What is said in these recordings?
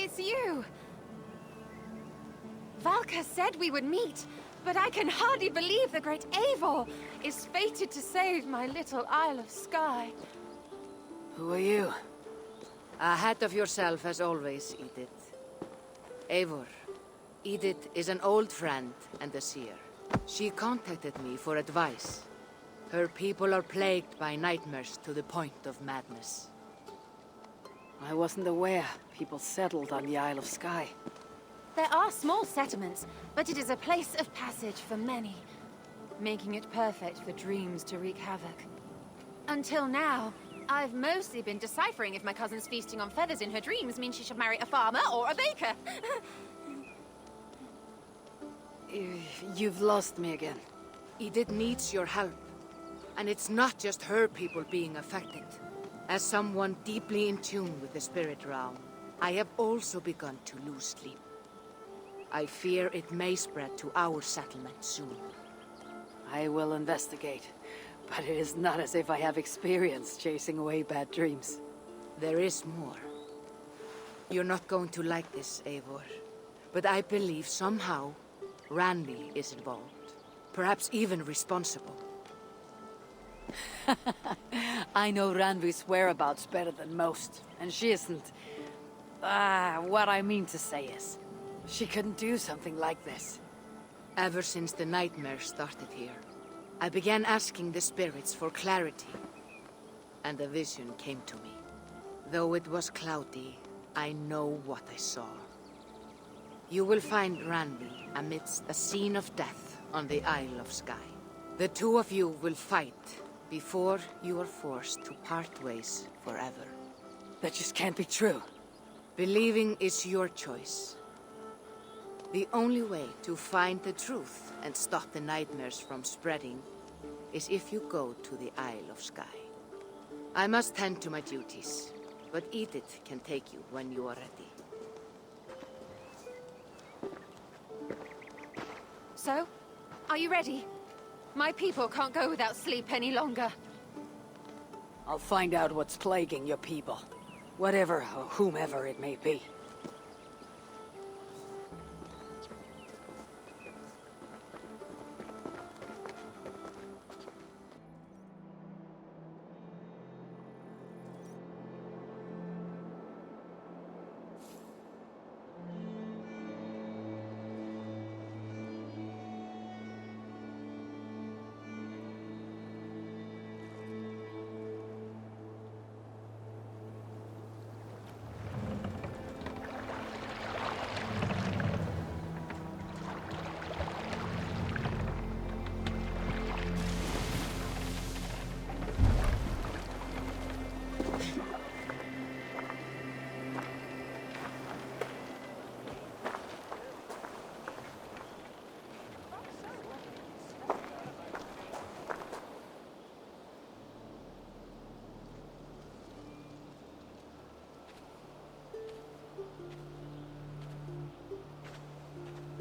It's you! Valka said we would meet, but I can hardly believe the great Eivor is fated to save my little Isle of Skye. Who are you? Ahead of yourself as always, Edith. Eivor. Edith is an old friend and a seer. She contacted me for advice. Her people are plagued by nightmares to the point of madness. I wasn't aware people settled on the Isle of Skye. There are small settlements, but it is a place of passage for many, making it perfect for dreams to wreak havoc. Until now, I've mostly been deciphering if my cousin's feasting on feathers in her dreams means she should marry a farmer or a baker. You've lost me again. Edith needs your help. And it's not just her people being affected. As someone deeply in tune with the spirit realm, I have also begun to lose sleep. I fear it may spread to our settlement soon. I will investigate, but it is not as if I have experience chasing away bad dreams. There is more. You're not going to like this, Eivor. But I believe somehow Randvi is involved. Perhaps even responsible. I know Randvi's whereabouts better than most, and she isn't... what I mean to say is, she couldn't do something like this. Ever since the nightmare started here, I began asking the spirits for clarity, and a vision came to me. Though it was cloudy, I know what I saw. You will find Randvi amidst a scene of death on the Isle of Skye. The two of you will fight before you are forced to part ways forever. That just can't be true. Believing is your choice. The only way to find the truth and stop the nightmares from spreading is if you go to the Isle of Skye. I must tend to my duties, but Edith can take you when you are ready. So, are you ready? My people can't go without sleep any longer. I'll find out what's plaguing your people. Whatever or whomever it may be.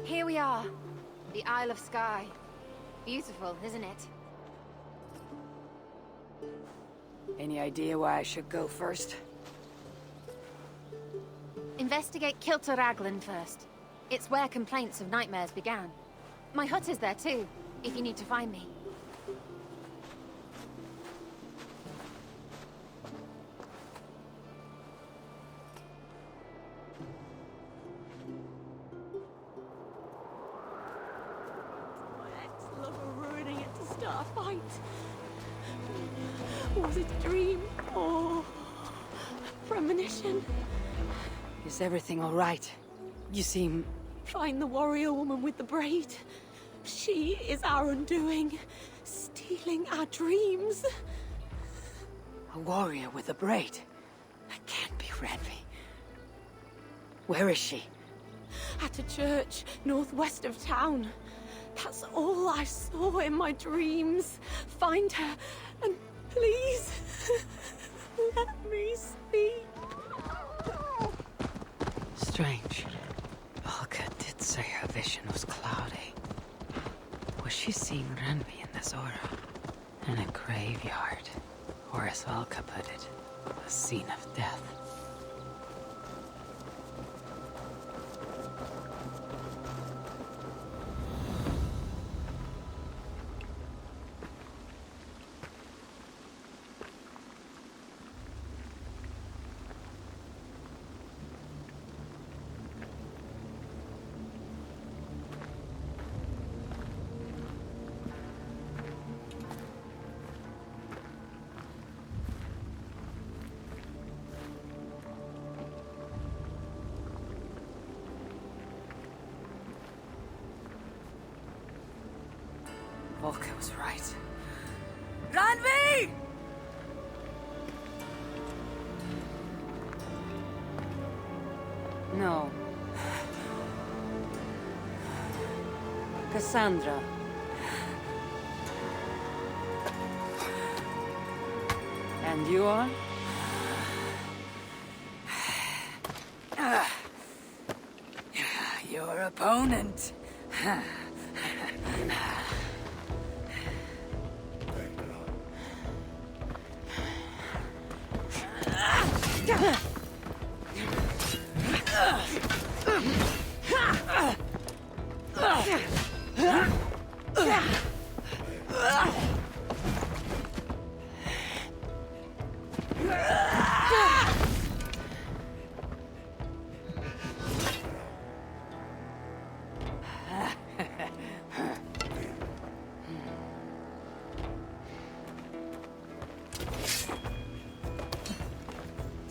Here we are, the Isle of Skye. Beautiful, isn't it? Any idea where I should go first? Investigate Kilter Raglan first. It's where complaints of nightmares began. My hut is there too, if you need to find me. Start a fight. Was it a dream or premonition? Is everything all right? You seem... Find the warrior woman with the braid. She is our undoing, stealing our dreams. A warrior with a braid? That can't be Randvi. Where is she? At a church northwest of town. That's all I saw in my dreams. Find her, and please, let me speak. Strange. Valka did say her vision was cloudy. Was she seeing Randvi in this aura? In a graveyard, or as Valka put it, a scene of death. Volker was right. Randvi! No. Cassandra. And you are? Your opponent.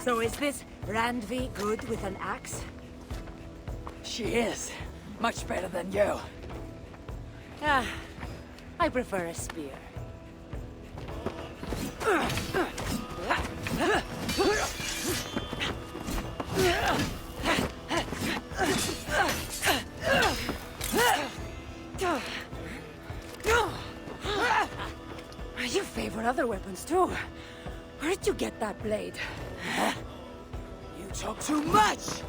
So is this Randvi good with an axe? She is. Much better than you. Ah, I prefer a spear. You favor other weapons too. Where did you get that blade? You talk too much!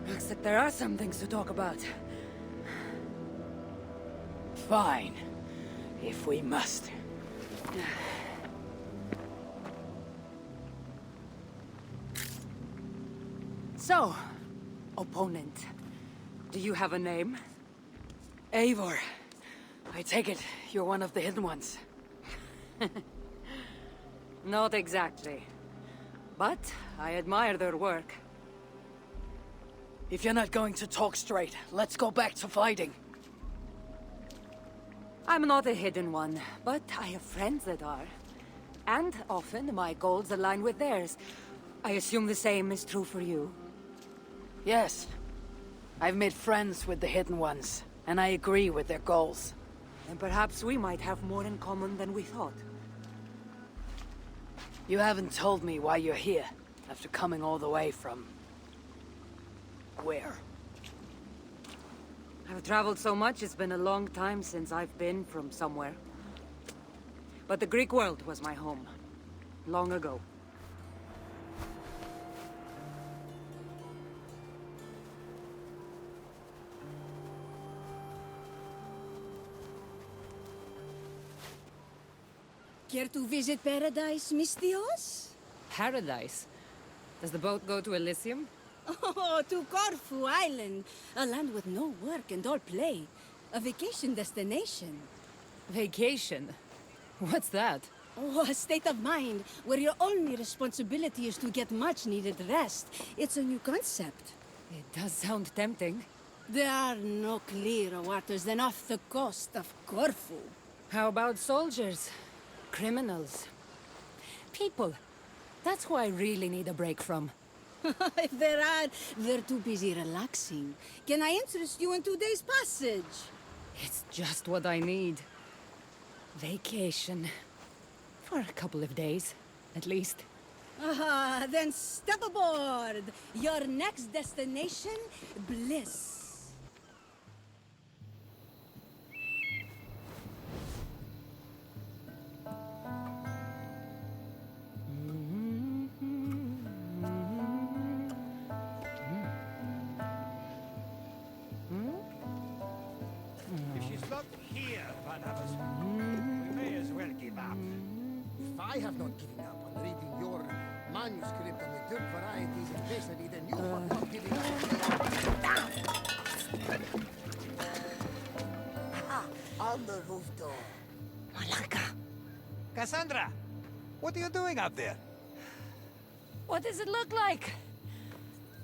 Looks like there are some things to talk about. Fine. If we must. So, opponent, do you have a name? Eivor. I take it you're one of the Hidden Ones. Not exactly. But I admire their work. If you're not going to talk straight, let's go back to fighting. I'm not a hidden one, but I have friends that are. And often my goals align with theirs. I assume the same is true for you. Yes. I've made friends with the Hidden Ones, and I agree with their goals. And perhaps we might have more in common than we thought. You haven't told me why you're here, after coming all the way from... where? I've traveled so much, it's been a long time since I've been from somewhere. But the Greek world was my home. Long ago. Care to visit paradise, Mystios? Paradise? Does the boat go to Elysium? Oh, to Corfu Island. A land with no work and all play. A vacation destination. Vacation? What's that? Oh, a state of mind where your only responsibility is to get much-needed rest. It's a new concept. It does sound tempting. There are no clearer waters than off the coast of Corfu. How about soldiers? Criminals? People. That's who I really need a break from. If there are, they're too busy relaxing. Can I interest you in today's passage? It's just what I need. Vacation. For a couple of days, at least. Ah, then step aboard. Your next destination, bliss. If she's not here, Van Amersfoort, we may as well give up. I have not given up on reading your Manuscript of the Dirk varieties is basically the new one. Not giving on the roof door. Malaka. Cassandra, what are you doing up there? What does it look like?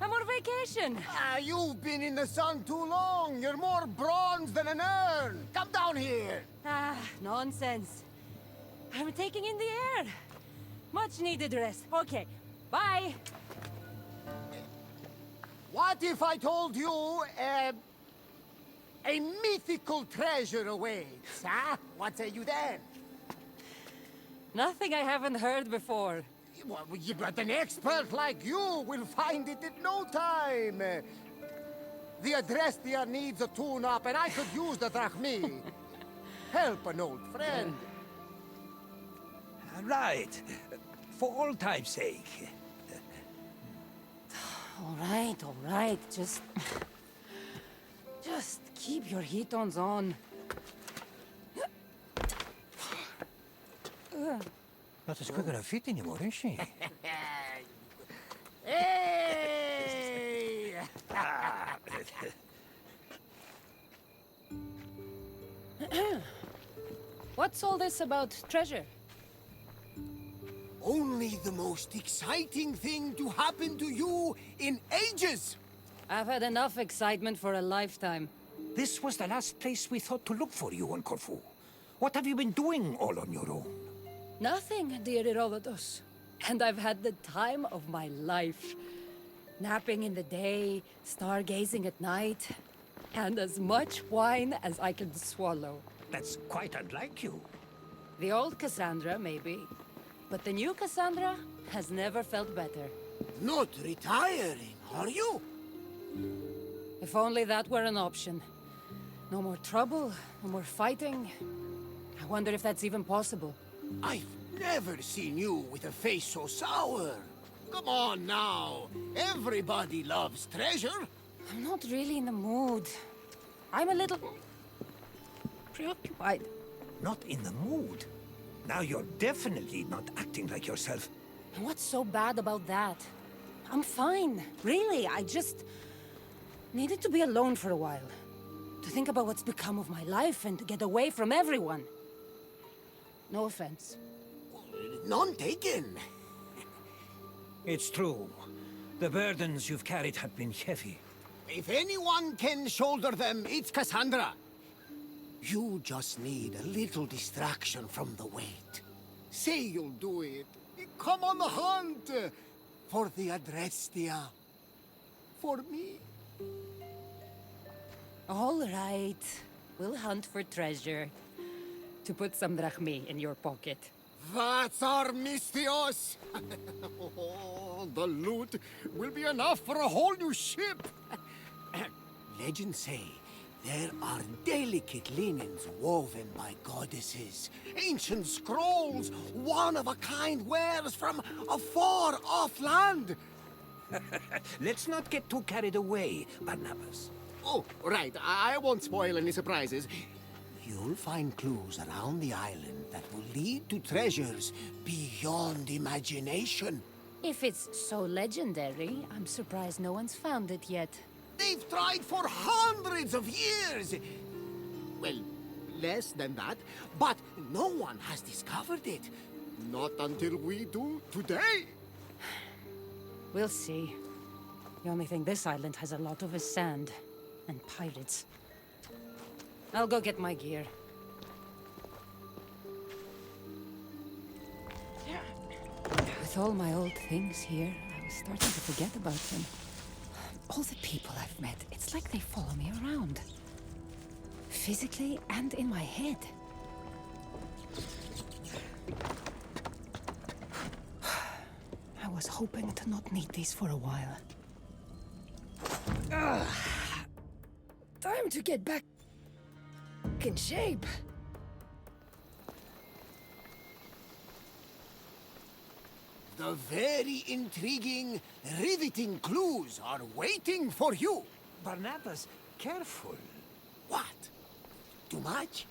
I'm on vacation. You've been in the sun too long. You're more bronze than an urn. Come down here. Nonsense. I'm taking in the air. Much needed rest. Okay, bye. What if I told you a mythical treasure awaits, huh? What say you then? Nothing I haven't heard before. Well, but an expert like you will find it in no time. The Adrestia needs a tune-up, and I could use the drachmi. Help an old friend. Right. For old time's sake. All right. Just keep your heat-ons on. Not as quick on her feet anymore, is she? Hey! What's all this about treasure? Only the most exciting thing to happen to you in ages! I've had enough excitement for a lifetime. This was the last place we thought to look for you on Corfu. What have you been doing all on your own? Nothing, dear Herodotus. And I've had the time of my life. Napping in the day, stargazing at night, and as much wine as I can swallow. That's quite unlike you. The old Cassandra, maybe. But the new Cassandra has never felt better. Not retiring, are you? If only that were an option. No more trouble, no more fighting. I wonder if that's even possible. I've never seen you with a face so sour. Come on now. Everybody loves treasure. I'm not really in the mood. I'm a little preoccupied. Not in the mood. Now you're definitely not acting like yourself. And what's so bad about that? I'm fine. Really, I just needed to be alone for a while. To think about what's become of my life and to get away from everyone. No offense. None taken. It's true. The burdens you've carried have been heavy. If anyone can shoulder them, it's Cassandra. You just need a little distraction from the weight. Say you'll do it. Come on the hunt. For the Adrestia. For me. All right. We'll hunt for treasure. To put some drachmi in your pocket. That's our Mistios. Oh, the loot will be enough for a whole new ship. Legends say there are delicate linens woven by goddesses, ancient scrolls, one-of-a-kind wares from a far-off land. Let's not get too carried away, Barnabas. Oh, right. I won't spoil any surprises. You'll find clues around the island that will lead to treasures beyond imagination. If it's so legendary, I'm surprised no one's found it yet. They've tried for hundreds of years! Well, less than that, but no one has discovered it. Not until we do today. We'll see. The only thing this island has a lot of is sand. And pirates. I'll go get my gear. With all my old things here, I was starting to forget about them. All the people I've met, it's like they follow me around. Physically and in my head. I was hoping to not need these for a while. Time to get back in shape. The very intriguing, riveting clues are waiting for you. Barnabas, careful. What? Too much?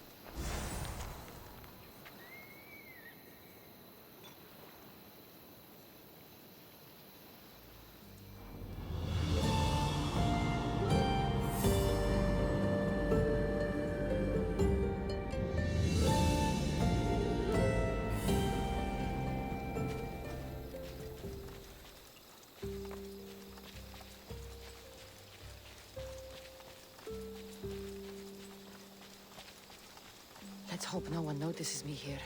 Let's hope no one notices me here.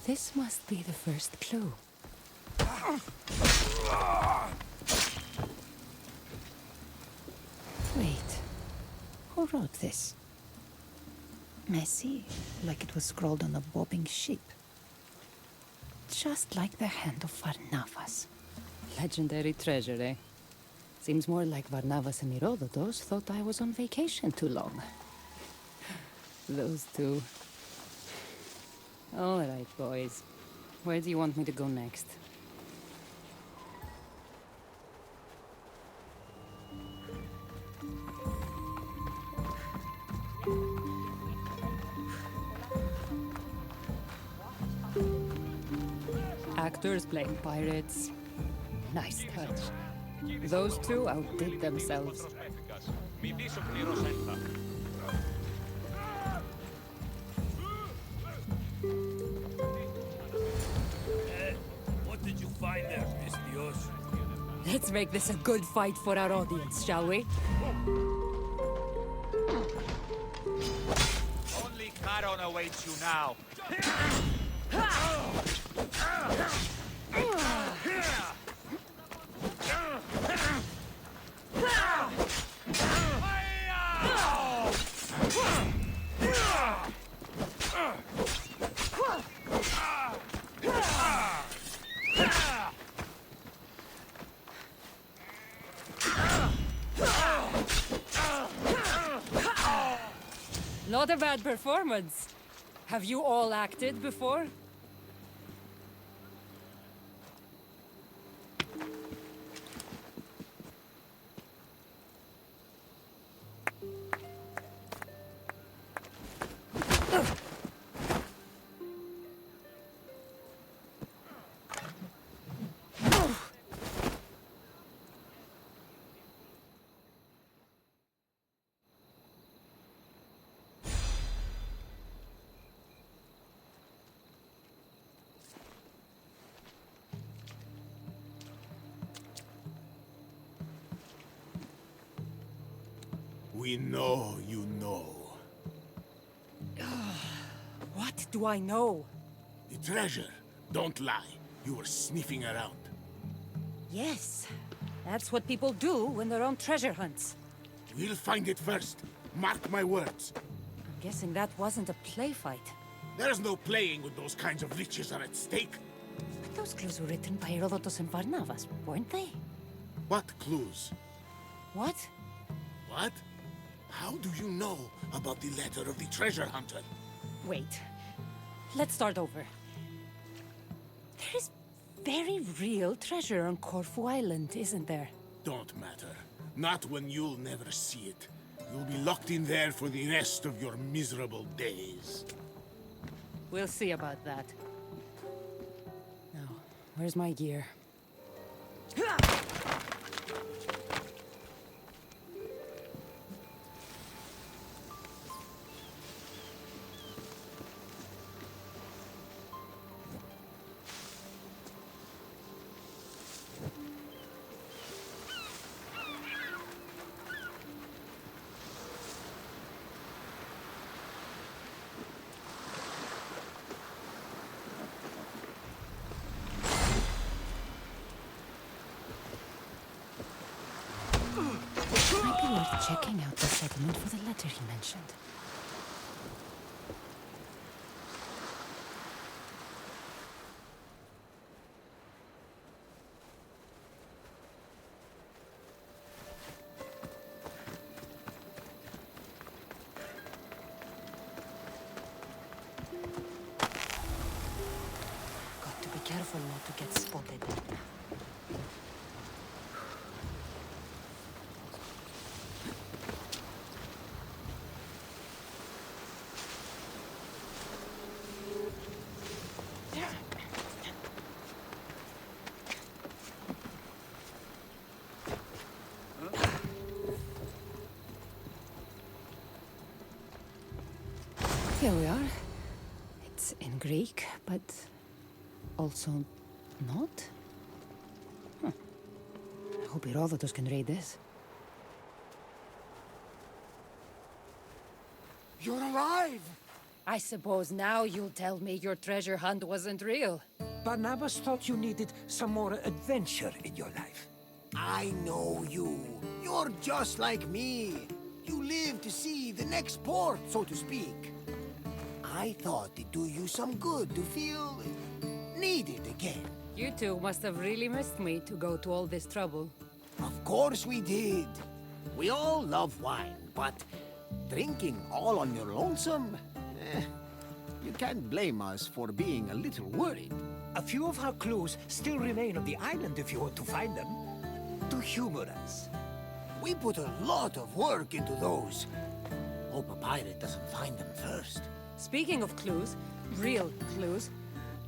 This must be the first clue. Wait, who wrote this? Messy, like it was scrawled on a bobbing ship. Just like the hand of Varnavas. Legendary treasure, eh? Seems more like Varnavas and Herodotus thought I was on vacation too long. Those two. All right, boys. Where do you want me to go next? Actors playing pirates. Nice touch. Those two outdid themselves. What did you find there, Mistios? Let's make this a good fight for our audience, shall we? Only Charon awaits you now. Not a bad performance. Have you all acted before? We know you know. What do I know? The treasure. Don't lie. You were sniffing around. Yes, that's what people do when they're on treasure hunts. We'll find it first. Mark my words. I'm guessing that wasn't a play fight. There's no playing with those kinds of riches are at stake. But those clues were written by Herodotus and Varnavas, weren't they? What clues? What? What? How do you know about the letter of the treasure hunter? Wait. Let's start over. There is very real treasure on Corfu Island, isn't there? Don't matter. Not when you'll never see it. You'll be locked in there for the rest of your miserable days. We'll see about that. Now, where's my gear? Might be worth checking out the settlement for the letter he mentioned. Got to be careful not to get spotted. Here we are. It It's in Greek, but also not? Huh. I hope Herodotus can read this. You're alive! I suppose now you'll tell me your treasure hunt wasn't real. Barnabas thought you needed some more adventure in your life. I know you. You're just like me. You live to see the next port, so to speak. I thought it'd do you some good to feel needed again. You two must have really missed me to go to all this trouble. Of course we did. We all love wine, but drinking all on your lonesome? You can't blame us for being a little worried. A few of our clues still remain on the island if you want to find them. To humor us. We put a lot of work into those. Hope a pirate doesn't find them first. Speaking of clues, real clues,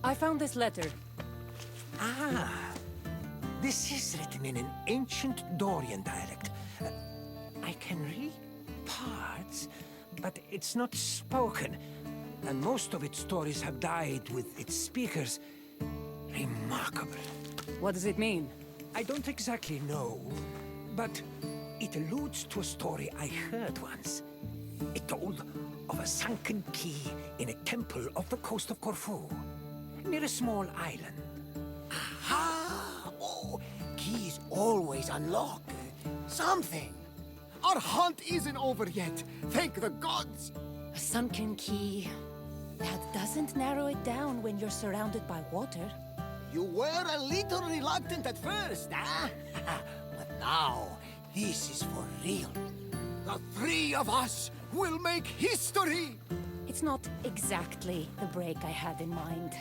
I found this letter. Ah, this is written in an ancient Dorian dialect. I can read parts, but it's not spoken. And most of its stories have died with its speakers. Remarkable. What does it mean? I don't exactly know, but it alludes to a story I heard once. It told of a sunken key in a temple off the coast of Corfu, near a small island. Aha! Oh, keys always unlock something. Our hunt isn't over yet. Thank the gods. A sunken key. That doesn't narrow it down when you're surrounded by water. You were a little reluctant at first, huh? But now, this is for real. The three of us will make history! It's not exactly the break I had in mind.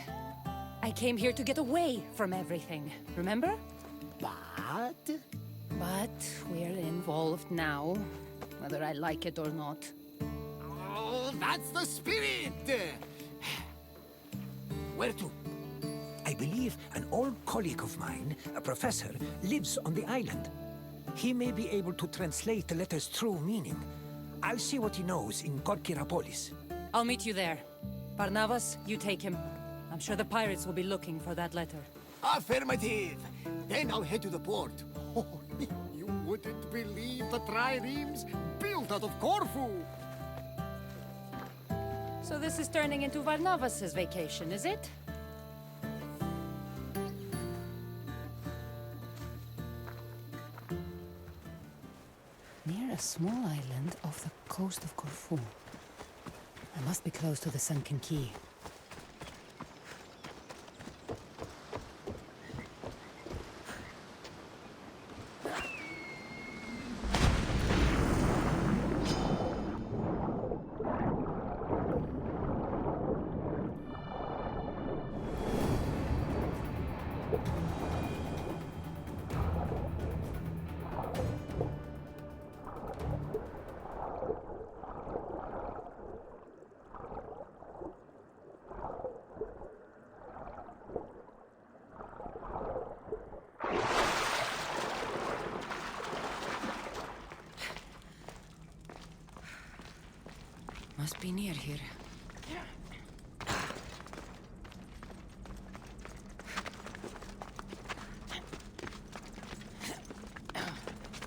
I came here to get away from everything, remember? But We're involved now, whether I like it or not. oh, that's the spirit! Where to? I believe an old colleague of mine, a professor, lives on the island. He may be able to translate the letter's true meaning. I'll see what he knows in Korkirapolis. I'll meet you there. Barnabas, you take him. I'm sure the pirates will be looking for that letter. Affirmative! Then I'll head to the port. Oh, you wouldn't believe the triremes built out of Corfu! So this is turning into Barnabas's vacation, is it? Near a small island off the coast of Corfu. I must be close to the sunken key. Must be near here.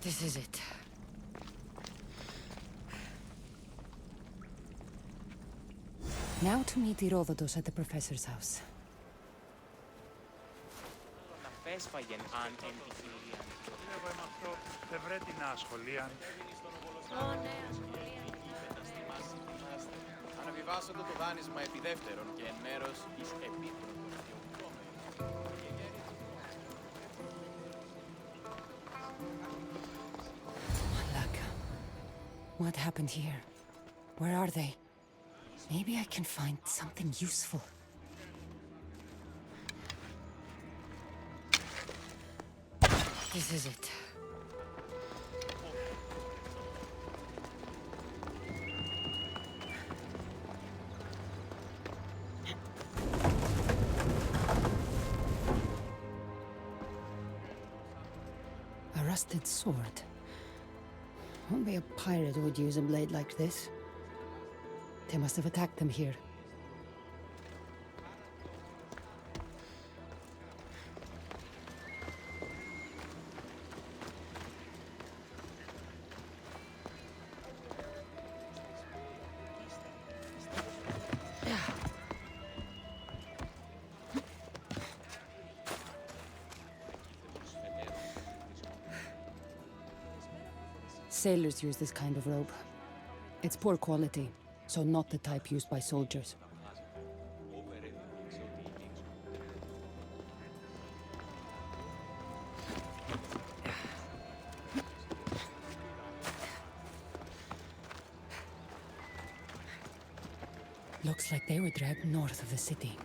This is it. Now to meet Herodotus at the professor's house. Αναβιβάσατε το δάνεισμα επί δεύτερον και εν μέρος εις επίπροτο Malaka. What happened here? Where are they? Maybe I can find something useful. This is it. A rusted sword. Only a pirate would use a blade like this. They must have attacked them here. sailors use this kind of rope. It's poor quality, so not the type used by soldiers. Looks like they were dragged north of the city.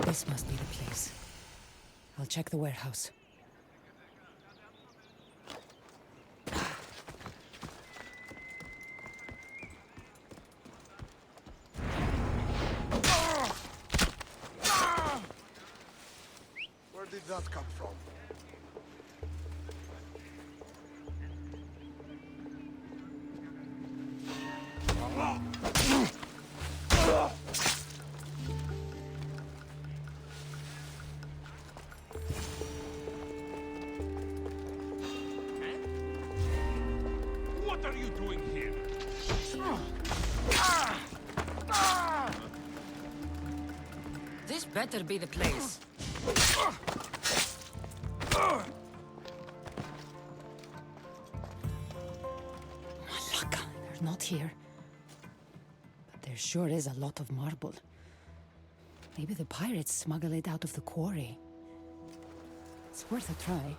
This must be the place. I'll check the warehouse. Where did that come from? What are you doing here? This better be the place. Malaka, they're not here. But there sure is a lot of marble. Maybe the pirates smuggle it out of the quarry. It's worth a try.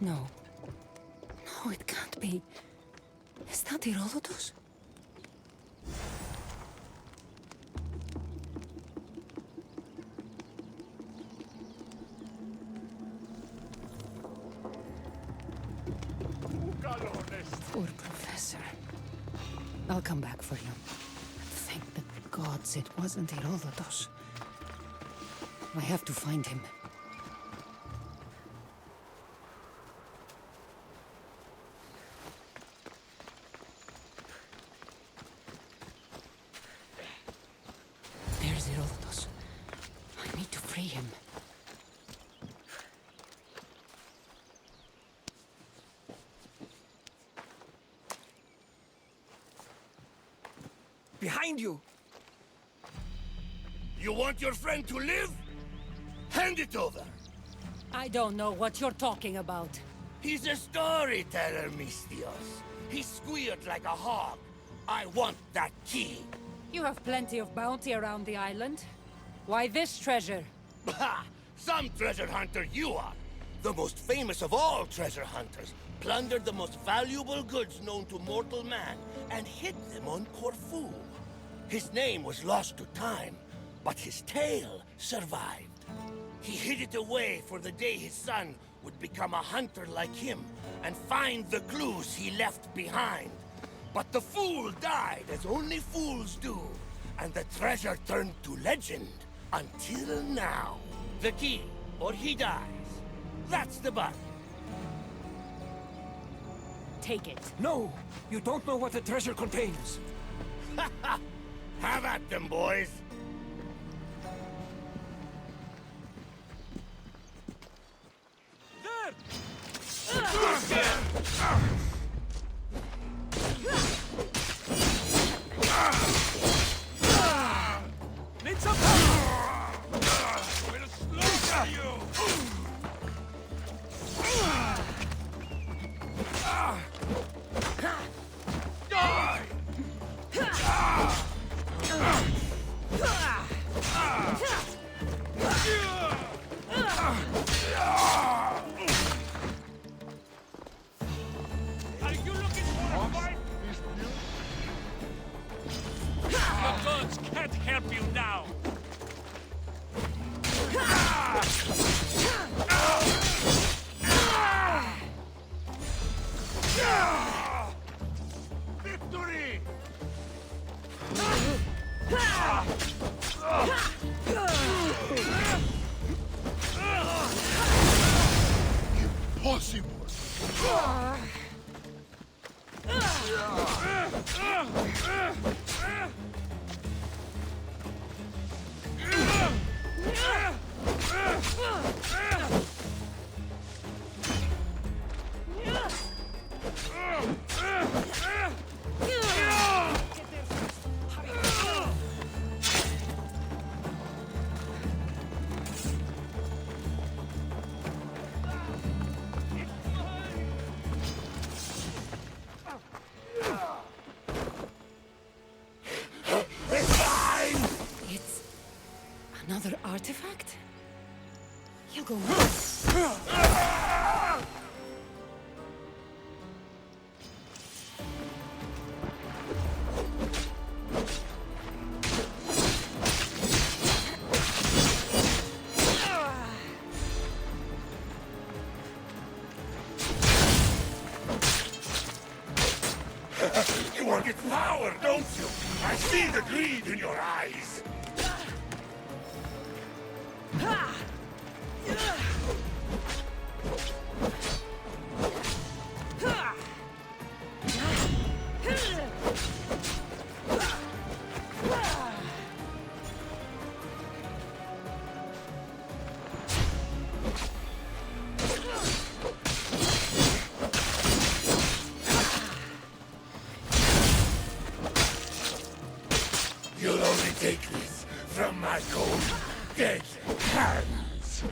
No. No, it can't be. Is that Herodotus? Poor professor. I'll come back for you. Thank the gods it wasn't Herodotus. I have to find him. There's Herodotus. I need to free him. Behind you! You want your friend to live? Hand it over! I don't know what you're talking about. He's a storyteller, Misthios. He squealed like a hog. I want that key. You have plenty of bounty around the island. Why this treasure? Ha! Some treasure hunter you are. The most famous of all treasure hunters. Plundered the most valuable goods known to mortal man and hid them on Corfu. His name was lost to time, but his tale survived. He hid it away for the day his son, would become a hunter like him and find the clues he left behind. But the fool died, as only fools do, and the treasure turned to legend. Until now. The key, or he dies. That's the button. Take it. No! You don't know what the treasure contains. Have at them, boys. Need some help! We'll slaughter you! Are you looking for a fight? The gods can't help you now! Victory! Impossible! It's another artifact? You'll go on. You want its power, don't you? I see the greed in your eyes. You'll only take this from my cold, dead hands.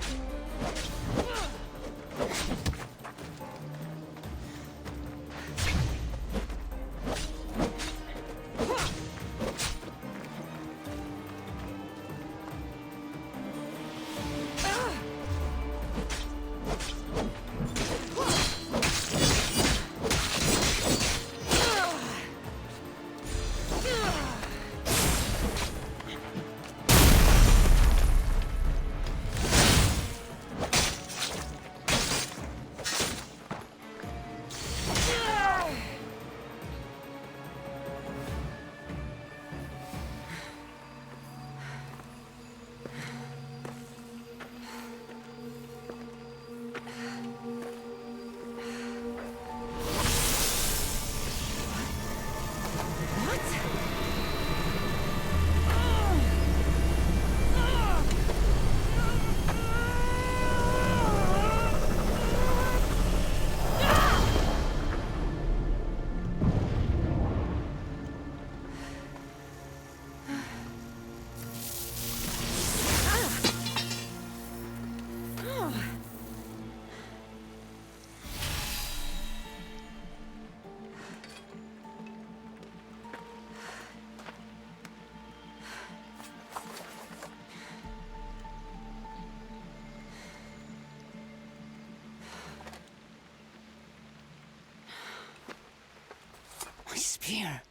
Spear.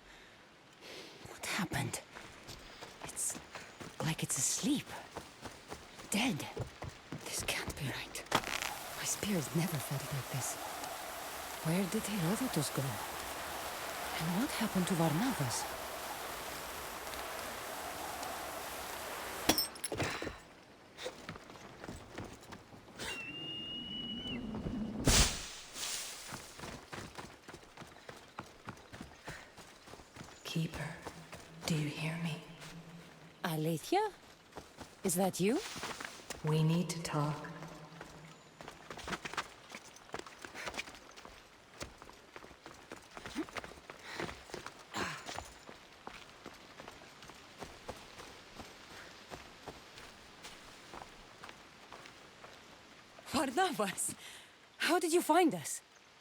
What happened? It's like it's asleep. Dead. This can't be right. My spirit never felt like this. Where did Herodotus go? And what happened to Barnabas? Keeper, do you hear me? Alethea? Is that you? We need to talk. Barnabas! How did you find us?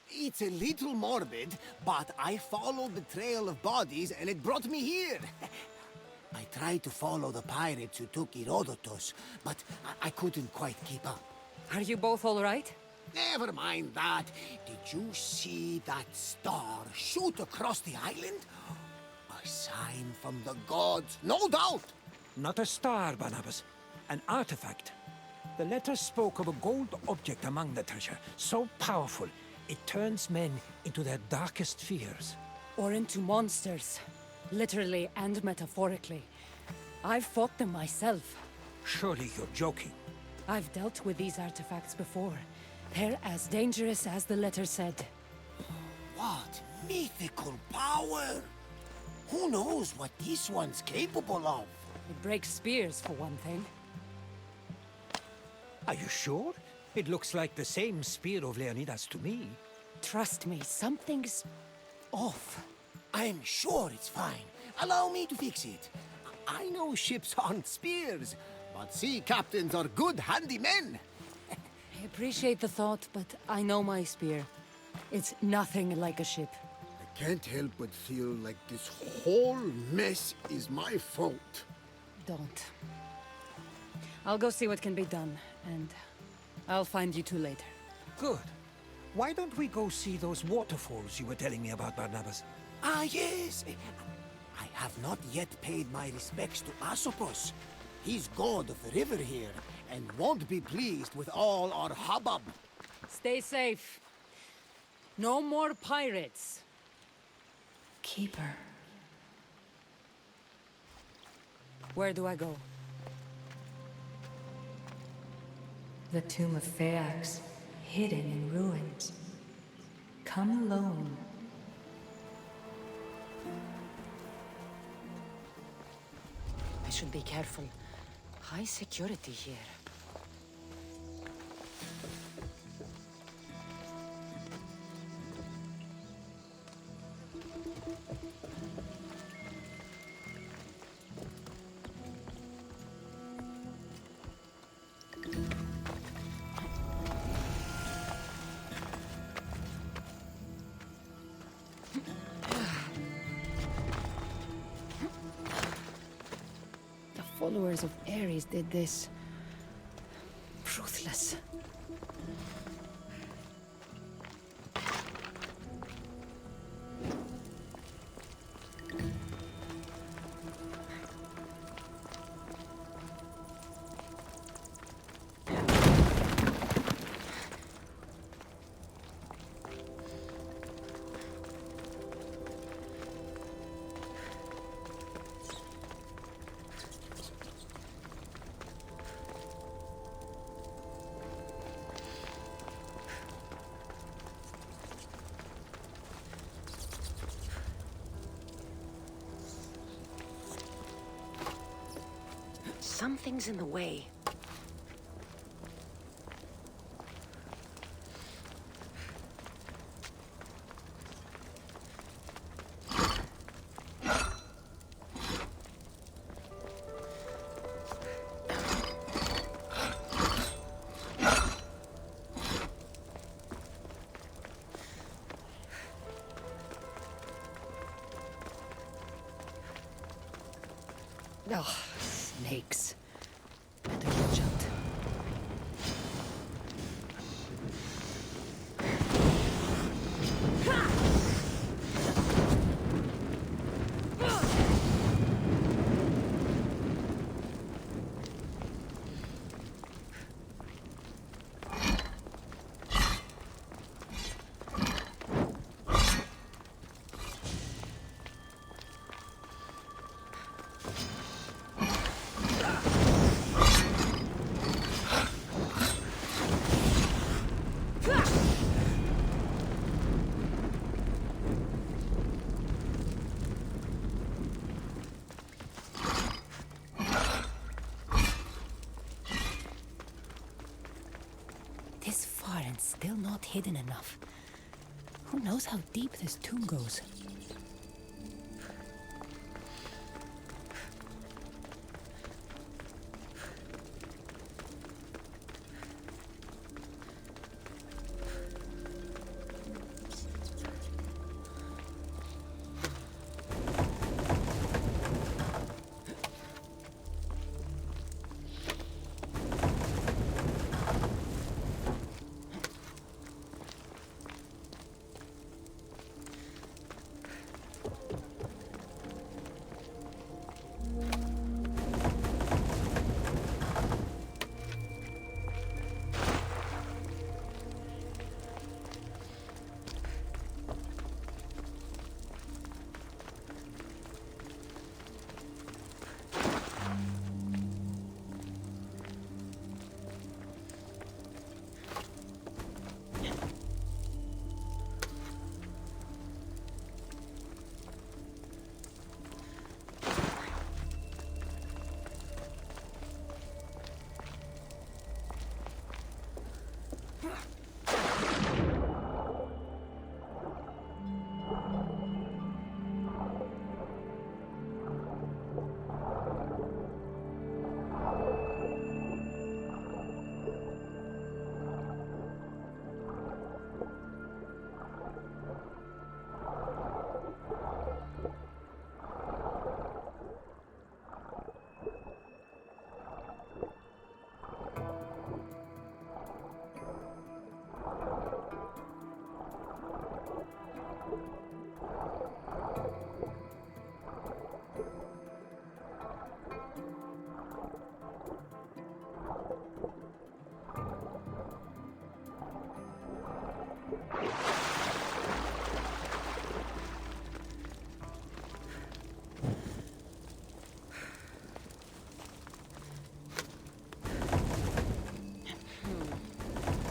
It's a little morbid, but I followed the trail of bodies and it brought me here. I tried to follow the pirates who took Herodotus, but I couldn't quite keep up. Are you both all right? Never mind that. Did you see that star shoot across the island? A sign from the gods, no doubt. Not a star, Barnabas. An artifact. The letter spoke of a gold object among the treasure, so powerful it turns men into their darkest fears. Or into monsters. Literally and metaphorically. I've fought them myself. Surely you're joking. I've dealt with these artifacts before. They're as dangerous as the letter said. What mythical power! Who knows what this one's capable of? It breaks spears, for one thing. Are you sure? It looks like the same spear of Leonidas to me. Trust me, something's off. I'm sure it's fine. Allow me to fix it. I know ships aren't spears, but sea captains are good handymen. I appreciate the thought, but I know my spear. It's nothing like a ship. I can't help but feel like this whole mess is my fault. Don't. I'll go see what can be done, and I'll find you two later. Good. Why don't we go see those waterfalls you were telling me about, Barnabas? Ah, yes. I have not yet paid my respects to Asopos. He's god of the river here, and won't be pleased with all our hubbub. Stay safe. No more pirates. Keeper. Where do I go? The tomb of Phaeax, hidden in ruins. Come alone. I should be careful. High security here. Followers of Ares did this. Ruthless. Something's in the way. Oh, snakes. Better watch out. Still not hidden enough. Who knows how deep this tomb goes?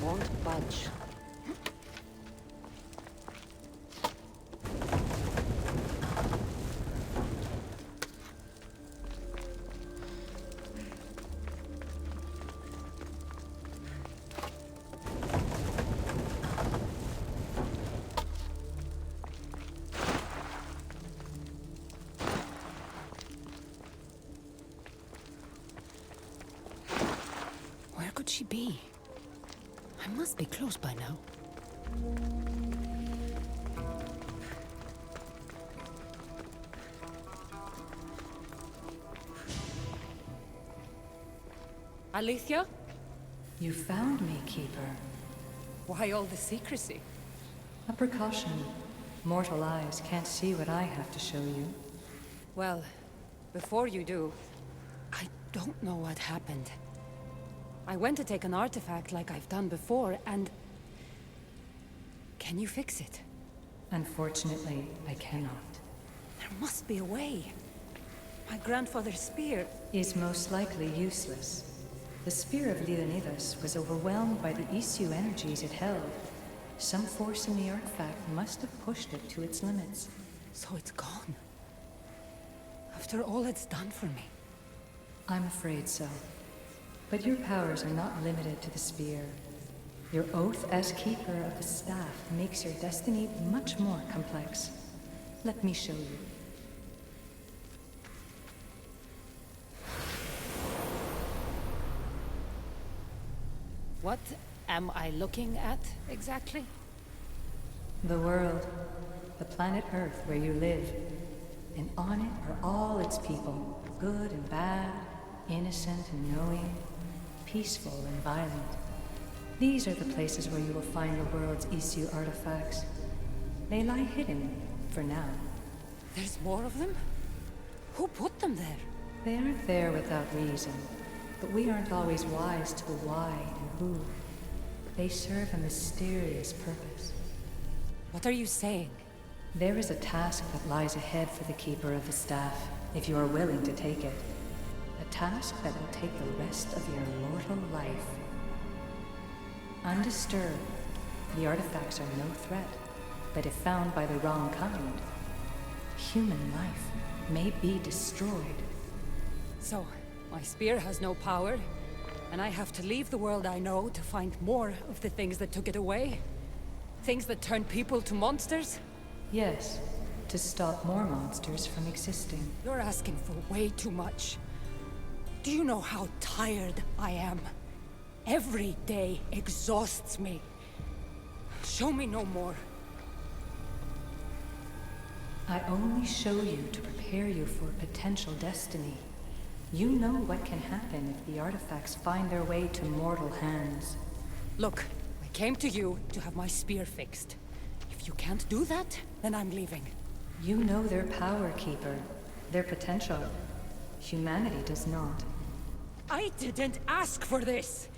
Won't budge. Where could she be? I must be close by now. Alethea? You found me, Keeper. Why all the secrecy? A precaution. Mortal eyes can't see what I have to show you. Well, before you do, I don't know what happened. I went to take an artifact like I've done before, and... Can you fix it? Unfortunately, I cannot. There must be a way. My grandfather's spear... Is most likely useless. The spear of Leonidas was overwhelmed by the Isu energies it held. Some force in the artifact must have pushed it to its limits. So it's gone? After all it's done for me? I'm afraid so. But your powers are not limited to the spear. Your oath as Keeper of the Staff makes your destiny much more complex. Let me show you. What am I looking at, exactly? The world. The planet Earth where you live. And on it are all its people. Good and bad, innocent and knowing, peaceful and violent. These are the places where you will find the world's Isu artifacts. They lie hidden, for now. There's more of them? Who put them there? They aren't there without reason, but we aren't always wise to the why and who. They serve a mysterious purpose. What are you saying? There is a task that lies ahead for the Keeper of the Staff, if you are willing to take it. A task that will take the rest of your mortal life. Undisturbed, the artifacts are no threat, but if found by the wrong kind, human life may be destroyed. So, my spear has no power, And I have to leave the world I know to find more of the things that took it away? Things that turn people to monsters? Yes, to stop more monsters from existing. You're asking for way too much. Do you know how tired I am? Every day exhausts me. Show me no more. I only show you to prepare you for potential destiny. You know what can happen if the artifacts find their way to mortal hands. Look, I came to you to have my spear fixed. If you can't do that, then I'm leaving. You know their power, Keeper. Their potential. Humanity does not. I didn't ask for this!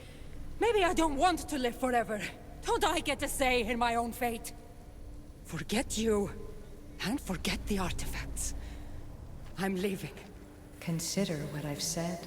Maybe I don't want to live forever. Don't I get a say in my own fate? Forget you, and forget the artifacts. I'm leaving. Consider what I've said.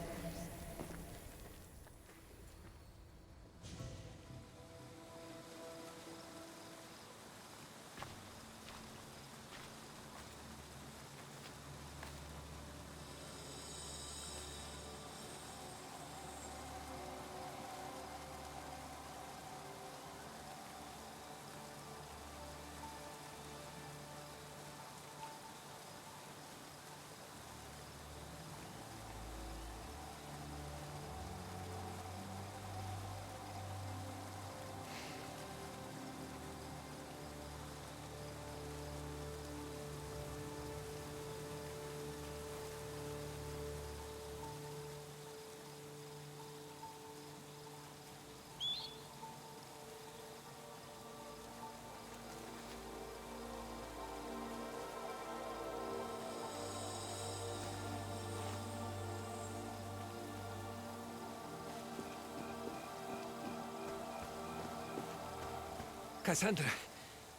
Cassandra,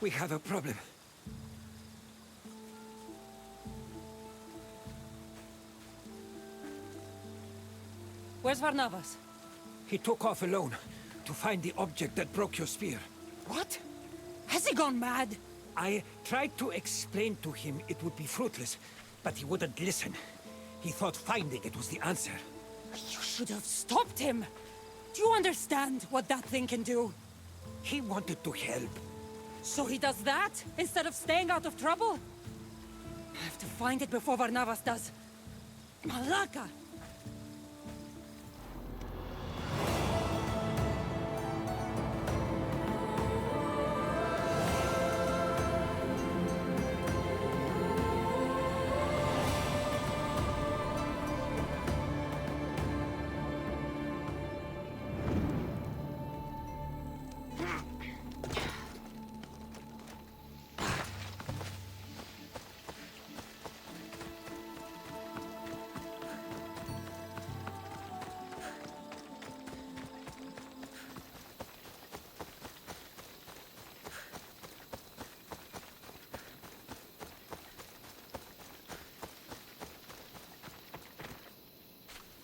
we have a problem. Where's Varnavas? He took off alone to find the object that broke your spear. What? Has he gone mad? I tried to explain to him it would be fruitless, but he wouldn't listen. He thought finding it was the answer. You should have stopped him! Do you understand what that thing can do? He wanted to help. So he does that, instead of staying out of trouble? I have to find it before Varnavas does. Malaka!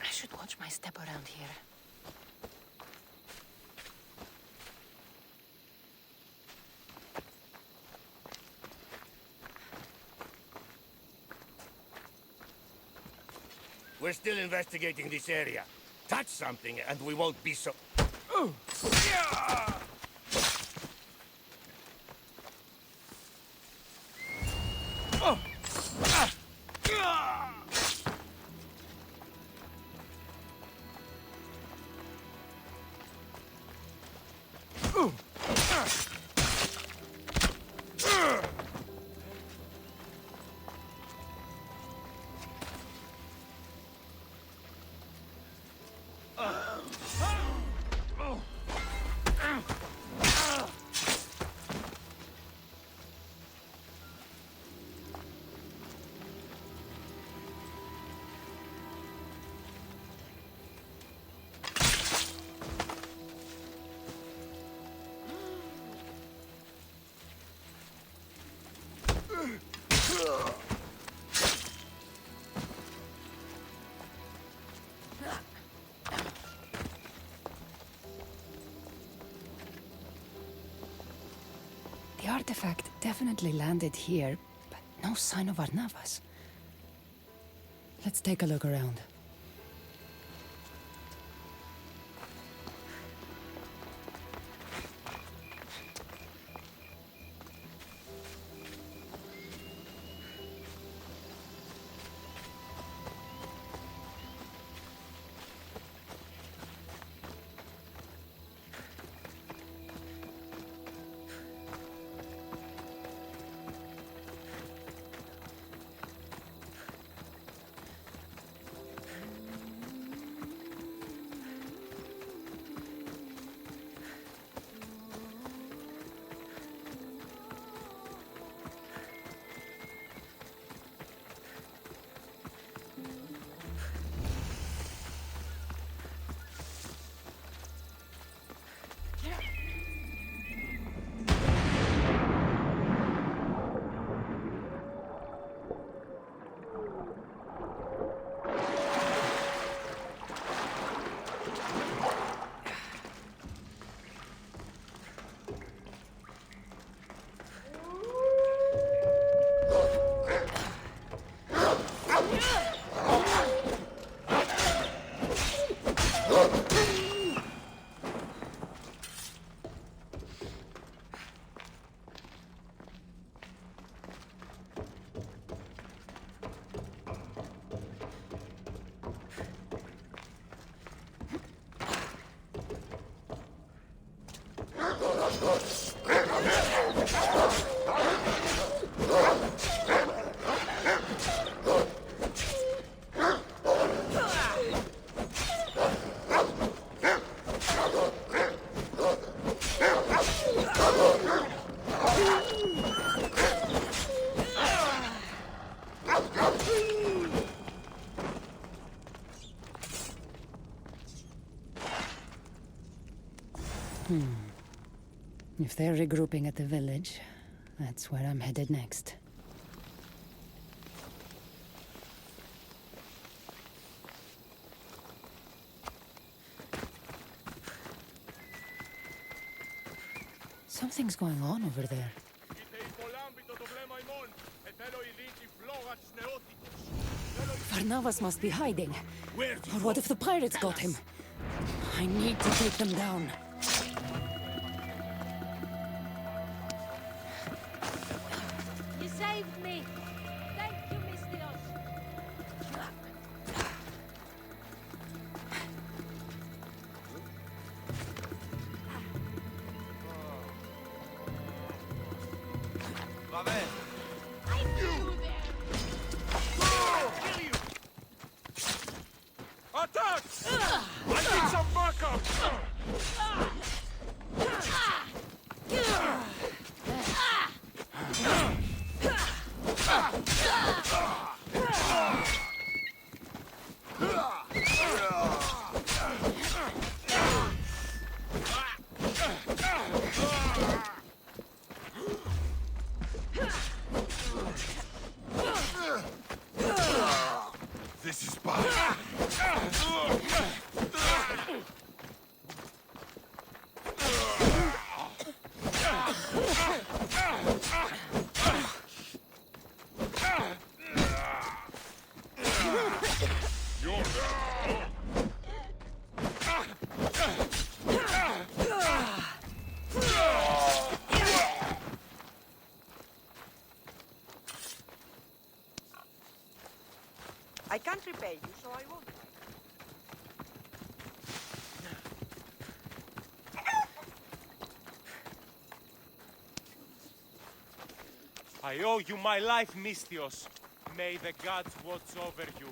I should watch my step around here. We're still investigating this area. Touch something and we won't be so... The artifact definitely landed here, but no sign of Varnavas. Let's take a look around. If they're regrouping at the village, that's where I'm headed next. Something's going on over there. Varnavas must be hiding. Where Or what if the pirates got him? I need to take them down. You saved me. Thank you, Mistios. Vabbè. Attack! I need some backup! This is bad. I can't repay you, so I won't. I owe you my life, Mistios. May the gods watch over you.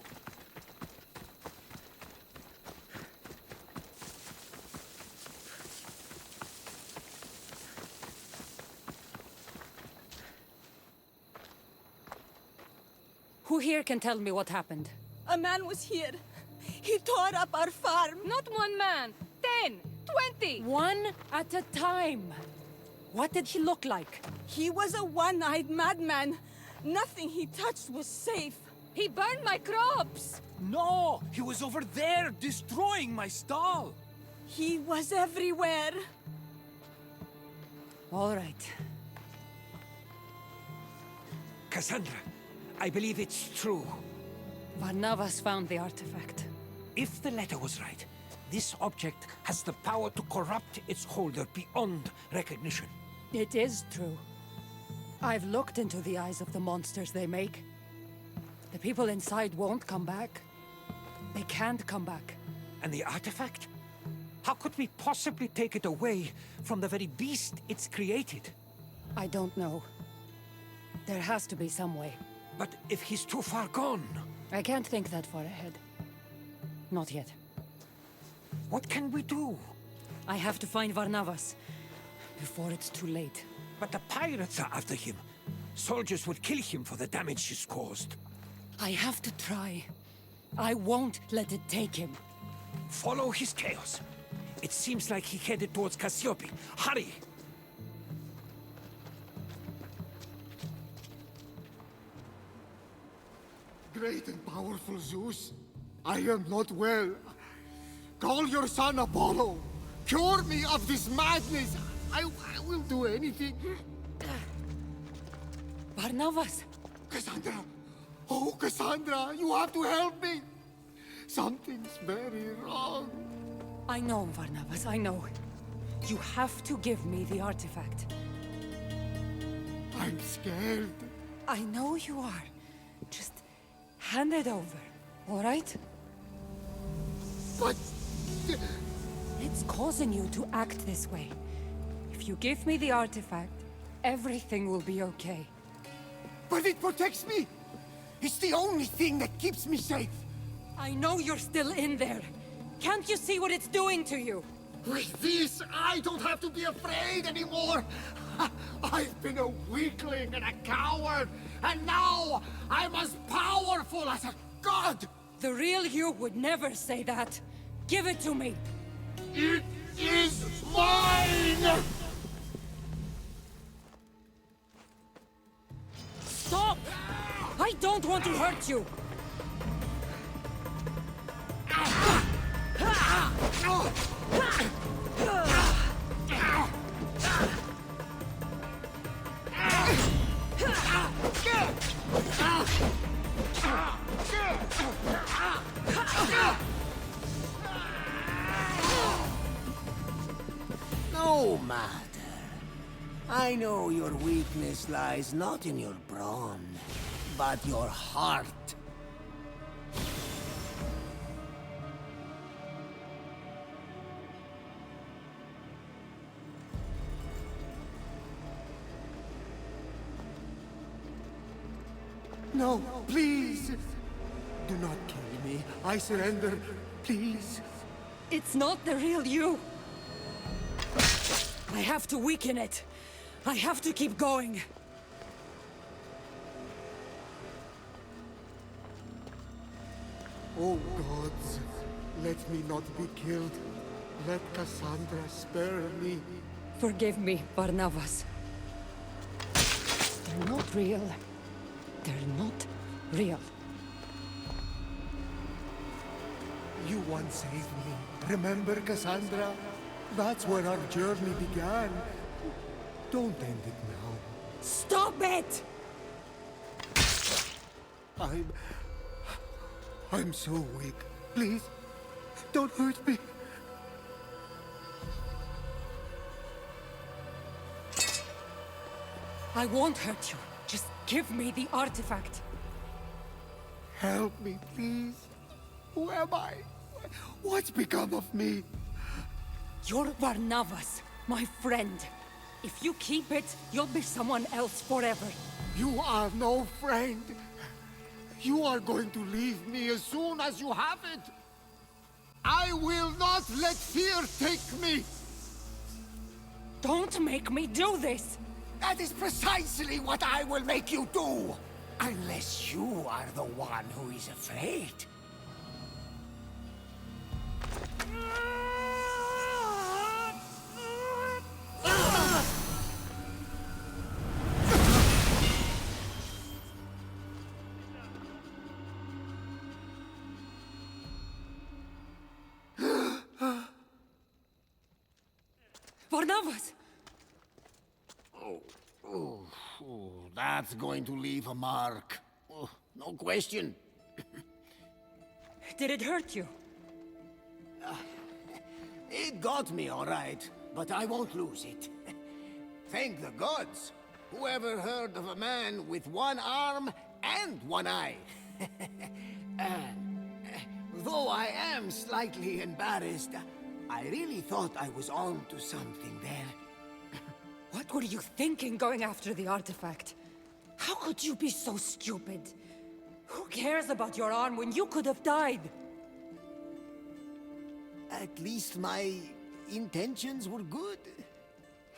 Who here can tell me what happened? A man was here. He tore up our farm. Not one man. 10, 20. One at a time. What did he look like? He was a one-eyed madman. Nothing he touched was safe. He burned my crops. No! He was over there, destroying my stall! He was everywhere. All right. Cassandra, I believe it's true. Varnavas found the artifact. If the letter was right, this object has the power to corrupt its holder beyond recognition. It is true. I've looked into the eyes of the monsters they make. The people inside won't come back. They can't come back. And the artifact? How could we possibly take it away from the very beast it's created? I don't know. There has to be some way. But if he's too far gone... I can't think that far ahead. Not yet. What can we do? I have to find Varnavas before it's too late. But the pirates are after him. Soldiers would kill him for the damage he's caused. I have to try. I won't let it take him. Follow his chaos. It seems like he headed towards Cassiope. Hurry! Great and powerful Zeus, I am not well. Call your son Apollo. Cure me of this madness. I will do anything. Varnavas! Cassandra! Oh, Cassandra, you have to help me. Something's very wrong. I know, Varnavas, I know. You have to give me the artifact. I'm scared. I know you are. Just hand it over, all right? But... It's causing you to act this way. If If you give me the artifact, everything will be okay. But it protects me! It's the only thing that keeps me safe! I know you're still in there. Can't you see what it's doing to you? With this, I don't have to be afraid anymore! I've been a weakling and a coward, and now I'm as powerful as a god! The real you would never say that. Give it to me! It is mine! Stop! I don't want to hurt you! No matter. I know your weakness lies not in your brawn, but your heart. No, please! Do not kill me. I surrender. Please. It's not the real you! I have to weaken it. I have to keep going. Oh gods, let me not be killed. Let Cassandra spare me. Forgive me, Barnabas. They're not real. They're not real. You once saved me. Remember, Cassandra? That's where our journey began. Don't end it now. Stop it! I'm so weak. Please, don't hurt me. I won't hurt you. Just give me the artifact. Help me, please. Who am I? What's become of me? You're Barnabas, my friend. If you keep it, you'll be someone else forever. You are no friend. You are going to leave me as soon as you have it. I will not let fear take me. Don't make me do this. That is precisely what I will make you do. Unless you are the one who is afraid. Barnabas! That's going to leave a mark. Oh, no question. Did it hurt you? It got me, all right, but I won't lose it. Thank the gods. Whoever heard of a man with one arm and one eye? Though I am slightly embarrassed, I really thought I was on to something there. What were you thinking going after the artifact? How could you be so stupid? Who cares about your arm when you could have died? At least my intentions were good.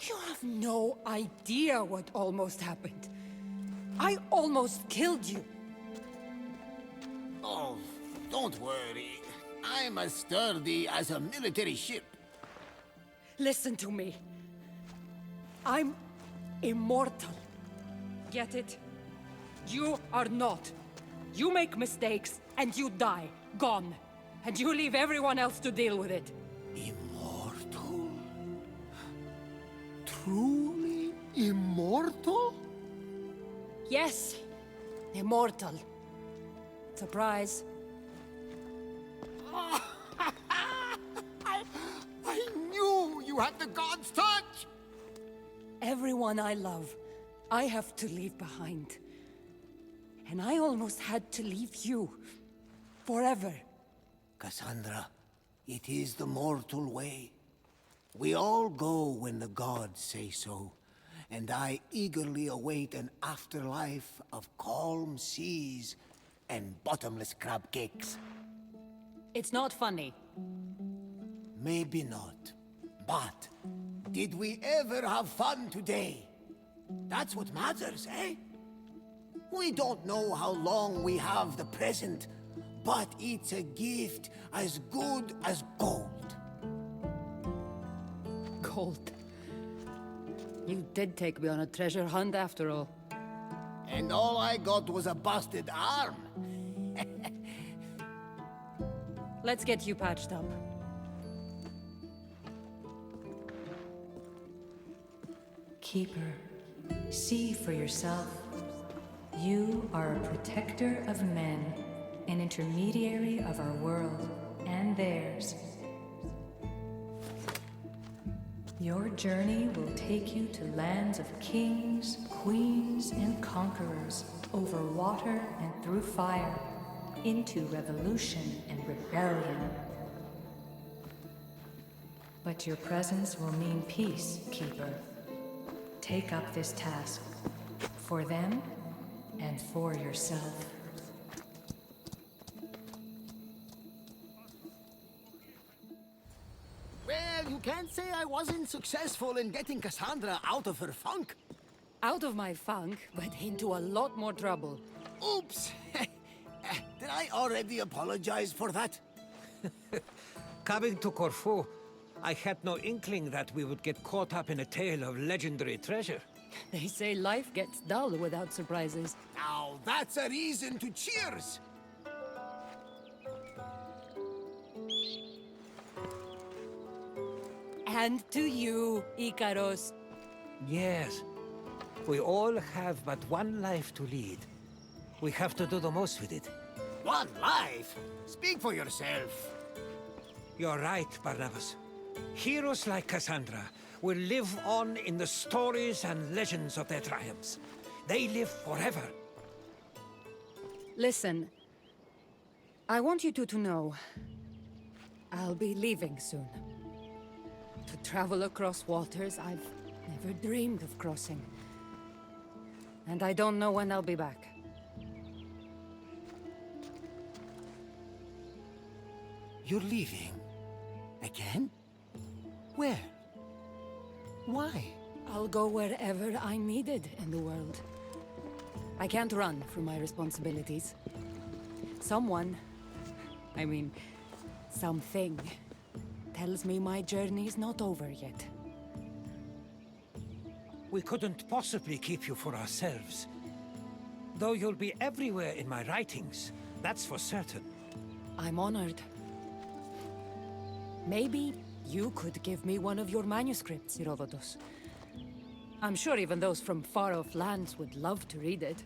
You have no idea what almost happened. I almost killed you. Oh, don't worry. I'm as sturdy as a military ship. Listen to me. I'm immortal. Get it? You are not. You make mistakes, and you die. Gone. And you leave everyone else to deal with it. Immortal? Truly immortal? Yes. Immortal. Surprise. I knew you had the god's touch! Everyone I love, I have to leave behind. And I almost had to leave you. Forever. Cassandra, it is the mortal way. We all go when the gods say so, and I eagerly await an afterlife of calm seas and bottomless crab cakes. It's not funny. Maybe not. But did we ever have fun today? That's what matters, eh? We don't know how long we have the present, but it's a gift as good as gold. Gold. You did take me on a treasure hunt after all. And all I got was a busted arm. Let's get you patched up. Keeper, see for yourself. You are a protector of men, an intermediary of our world and theirs. Your journey will take you to lands of kings, queens, and conquerors, over water and through fire, into revolution and rebellion. But your presence will mean peace, Keeper. Take up this task, for them and for yourself. Well, you can't say I wasn't successful in getting Cassandra out of her funk. Out of my funk, but into a lot more trouble. Oops! Did I already apologize for that? Coming to Corfu, I had no inkling that we would get caught up in a tale of legendary treasure. They say life gets dull without surprises. Now, that's a reason to cheers! And to you, Ikaros. Yes. We all have but one life to lead. We have to do the most with it. One life? Speak for yourself. You're right, Barnabas. Heroes like Cassandra will live on in the stories and legends of their triumphs. They live forever. Listen, I want you two to know I'll be leaving soon. To travel across waters I've never dreamed of crossing. And I don't know when I'll be back. You're leaving? Again? Where? Why? I'll go wherever I'm needed in the world. I can't run from my responsibilities. Someone, I mean, something, tells me my journey's not over yet. We couldn't possibly keep you for ourselves. Though you'll be everywhere in my writings, that's for certain. I'm honored. Maybe you could give me one of your manuscripts, Herodotus. I'm sure even those from far-off lands would love to read it.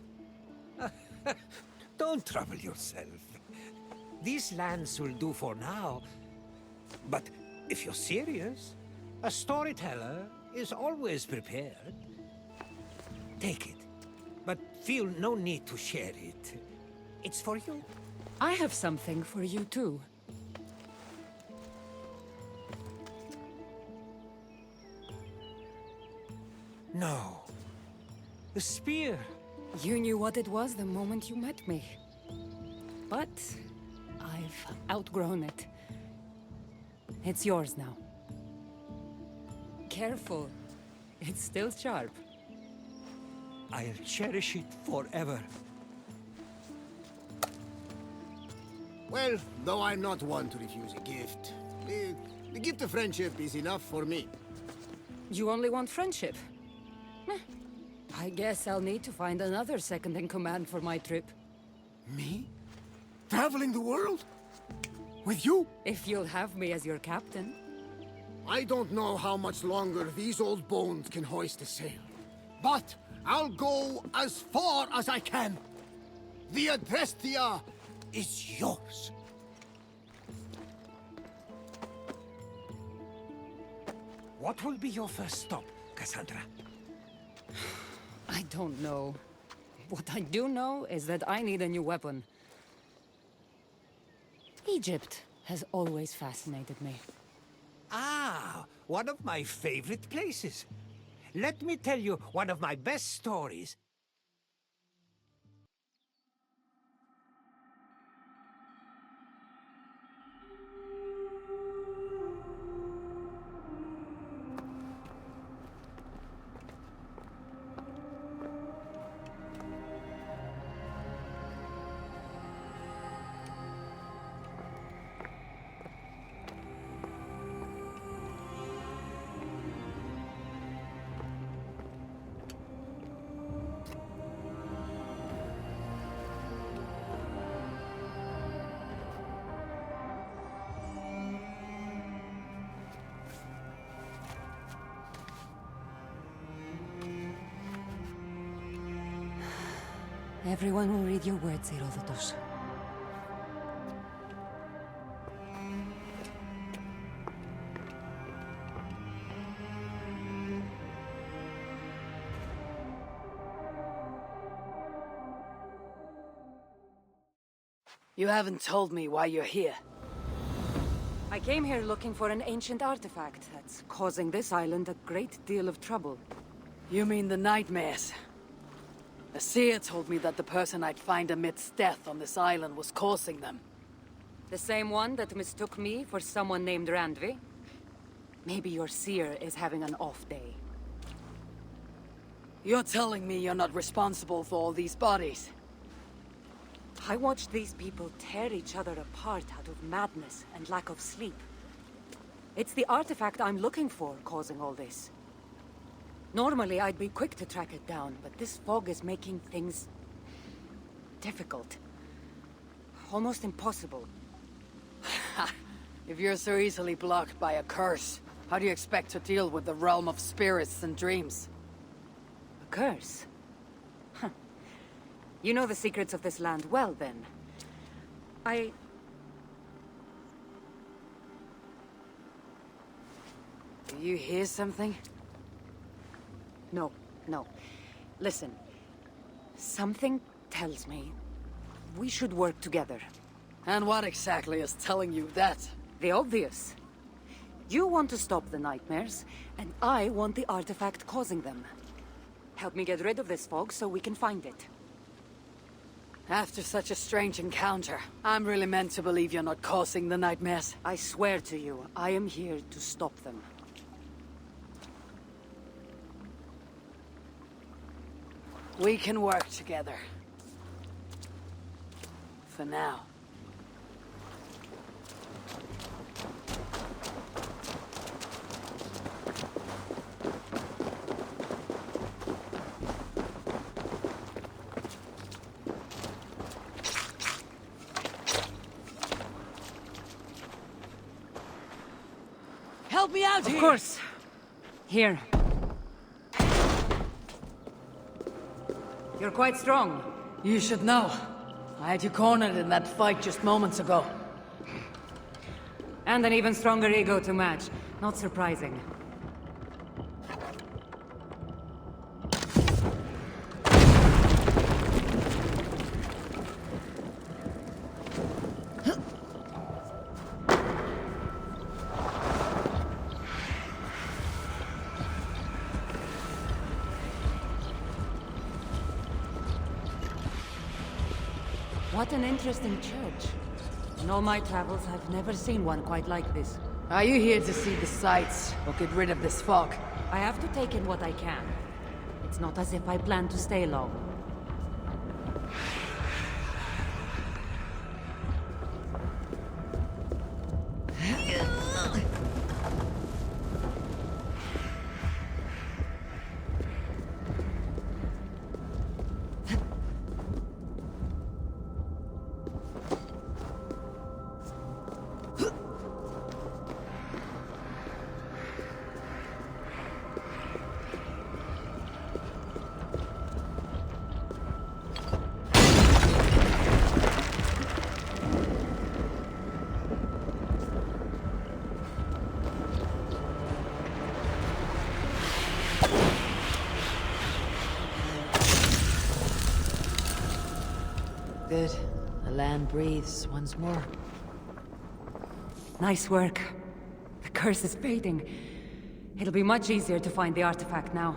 Don't trouble yourself. These lands will do for now. But if you're serious, a storyteller is always prepared. Take it, but feel no need to share it. It's for you. I have something for you too. No. The spear. You knew what it was the moment you met me. But I've outgrown it. It's yours now. Careful. It's still sharp. I'll cherish it forever. Well, though I'm not one to refuse a gift, the gift of friendship is enough for me. You only want friendship? I guess I'll need to find another second-in-command for my trip. Me? Traveling the world? With you? If you'll have me as your captain. I don't know how much longer these old bones can hoist a sail. But I'll go as far as I can. The Adrestia is yours. What will be your first stop, Cassandra? I don't know. What I do know is that I need a new weapon. Egypt has always fascinated me. Ah, one of my favorite places. Let me tell you one of my best stories. Everyone will read your words, Herodotus. You haven't told me why you're here. I came here looking for an ancient artifact that's causing this island a great deal of trouble. You mean the nightmares? The seer told me that the person I'd find amidst death on this island was causing them. The same one that mistook me for someone named Randvi? Maybe your seer is having an off day. You're telling me you're not responsible for all these bodies? I watched these people tear each other apart out of madness and lack of sleep. It's the artifact I'm looking for causing all this. Normally, I'd be quick to track it down, but this fog is making things difficult. Almost impossible. If you're so easily blocked by a curse, how do you expect to deal with the realm of spirits and dreams? A curse? Huh. You know the secrets of this land well, then. Do you hear something? No. Listen. Something tells me we should work together. And what exactly is telling you that? The obvious. You want to stop the nightmares, and I want the artifact causing them. Help me get rid of this fog so we can find it. After such a strange encounter, I'm really meant to believe you're not causing the nightmares. I swear to you, I am here to stop them. We can work together. For now. Help me out here! Of course. Here. You're quite strong. You should know. I had you cornered in that fight just moments ago. And an even stronger ego to match. Not surprising. What an interesting church. In all my travels, I've never seen one quite like this. Are you here to see the sights, or get rid of this fog? I have to take in what I can. It's not as if I plan to stay long. Good. The land breathes once more. Nice work. The curse is fading. It'll be much easier to find the artifact now.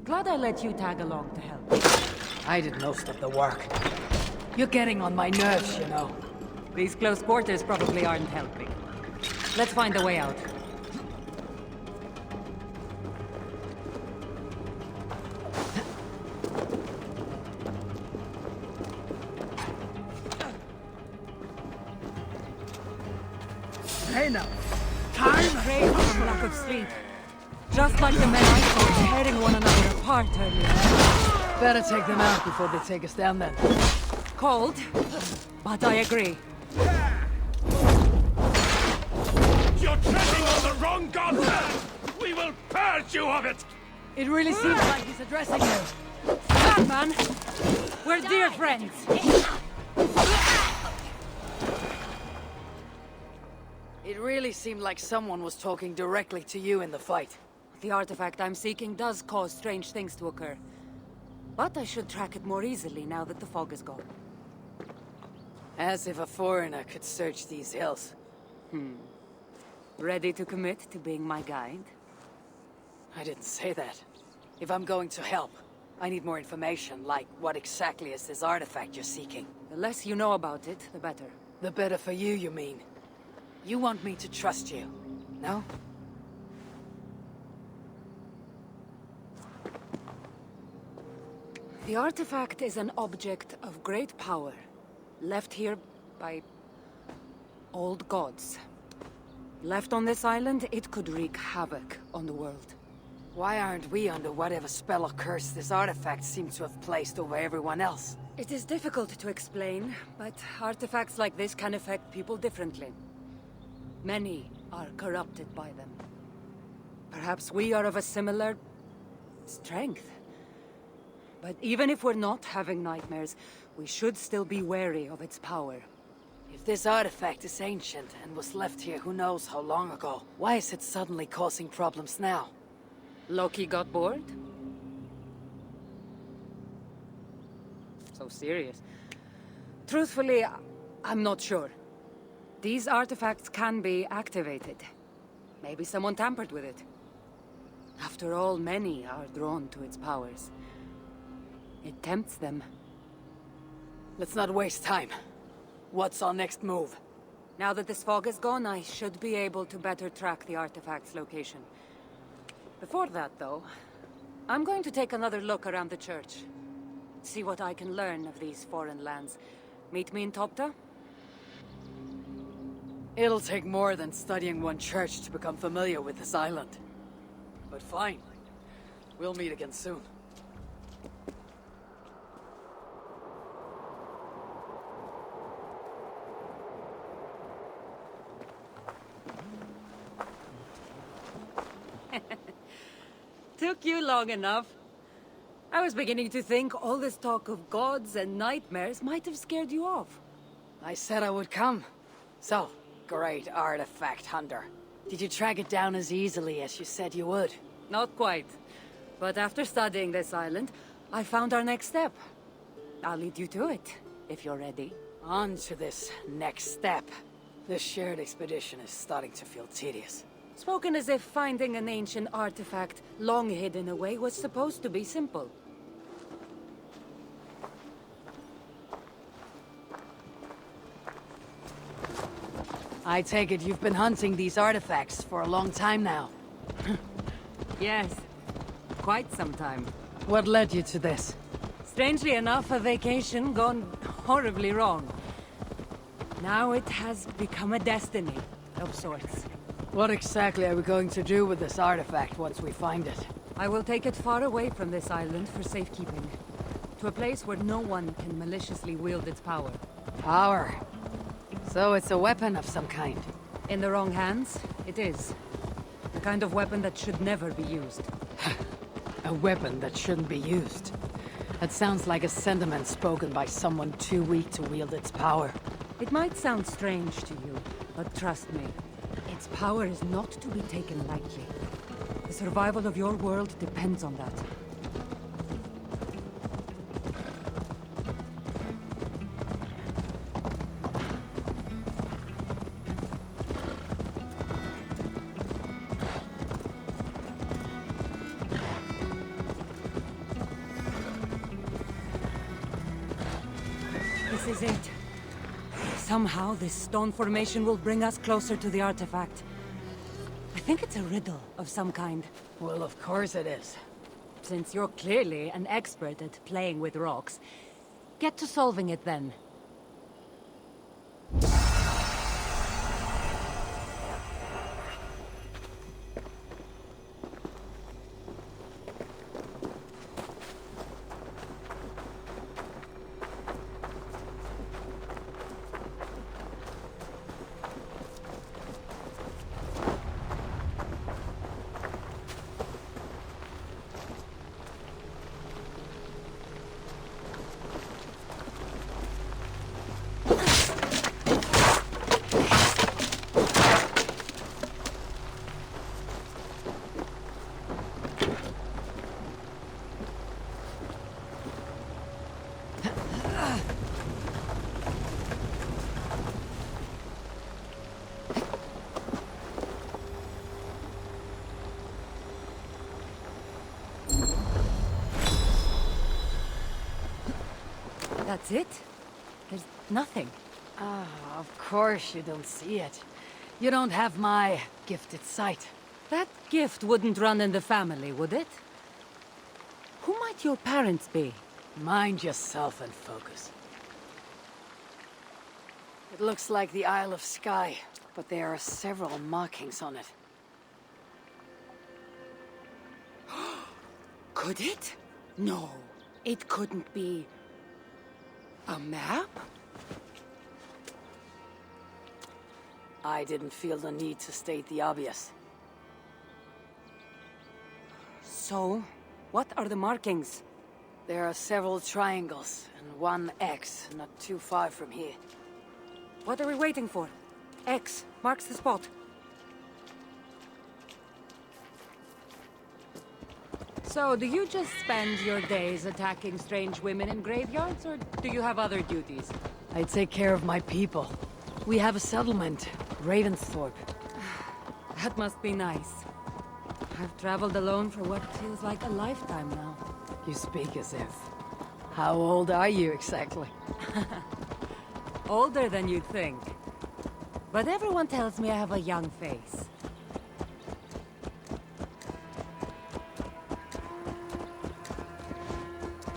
Glad I let you tag along to help. I did most of the work. You're getting on my nerves, you know. These close quarters probably aren't helping. Let's find a way out. Hey now. Time craved from lack of sleep. Just like the men I saw tearing one another apart earlier. Better take them out before they take us down then. Cold, but I agree. You're treading on the wrong godland! We will purge you of it! It really seems like he's addressing you. Back, man! We're dear friends! It really seemed like someone was talking directly to you in the fight. The artifact I'm seeking does cause strange things to occur. But I should track it more easily now that the fog is gone. As if a foreigner could search these hills. Ready to commit to being my guide? I didn't say that. If I'm going to help, I need more information, like what exactly is this artifact you're seeking? The less you know about it, the better. The better for you, you mean? You want me to trust you, no? The artifact is an object of great power, left here by old gods. Left on this island, it could wreak havoc on the world. Why aren't we under whatever spell or curse this artifact seems to have placed over everyone else? It is difficult to explain, but artifacts like this can affect people differently. Many are corrupted by them. Perhaps we are of a similar strength. But even if we're not having nightmares, we should still be wary of its power. If this artifact is ancient and was left here who knows how long ago, why is it suddenly causing problems now? Loki got bored? So serious. Truthfully, I'm not sure. These artifacts can be activated. Maybe someone tampered with it. After all, many are drawn to its powers. It tempts them. Let's not waste time. What's our next move? Now that this fog is gone, I should be able to better track the artifact's location. Before that, though, I'm going to take another look around the church. See what I can learn of these foreign lands. Meet me in Topta? It'll take more than studying one church to become familiar with this island. But fine. We'll meet again soon. Took you long enough. I was beginning to think all this talk of gods and nightmares might have scared you off. I said I would come. So, great artifact hunter. Did you track it down as easily as you said you would? Not quite. But after studying this island, I found our next step. I'll lead you to it, if you're ready. On to this next step. This shared expedition is starting to feel tedious. Spoken as if finding an ancient artifact, long hidden away, was supposed to be simple. I take it you've been hunting these artifacts for a long time now. Yes. Quite some time. What led you to this? Strangely enough, a vacation gone horribly wrong. Now it has become a destiny, of sorts. What exactly are we going to do with this artifact once we find it? I will take it far away from this island for safekeeping. To a place where no one can maliciously wield its power. Power? So it's a weapon of some kind? In the wrong hands, it is. The kind of weapon that should never be used. A weapon that shouldn't be used? That sounds like a sentiment spoken by someone too weak to wield its power. It might sound strange to you, but trust me. Its power is not to be taken lightly. The survival of your world depends on that. it. Somehow this stone formation will bring us closer to the artifact. I think it's a riddle of some kind. Well, of course it is. Since you're clearly an expert at playing with rocks, get to solving it then. That's it? There's nothing. Ah, of course you don't see it. You don't have my gifted sight. That gift wouldn't run in the family, would it? Who might your parents be? Mind yourself and focus. It looks like the Isle of Skye, but there are several markings on it. Could it? No, it couldn't be. A map? I didn't feel the need to state the obvious. So, what are the markings? There are several triangles and one X not too far from here. What are we waiting for? X marks the spot. So, do you just spend your days attacking strange women in graveyards, or do you have other duties? I take care of my people. We have a settlement, Ravensthorpe. That must be nice. I've traveled alone for what feels like a lifetime now. You speak as if. How old are you exactly? Older than you'd think. But everyone tells me I have a young face.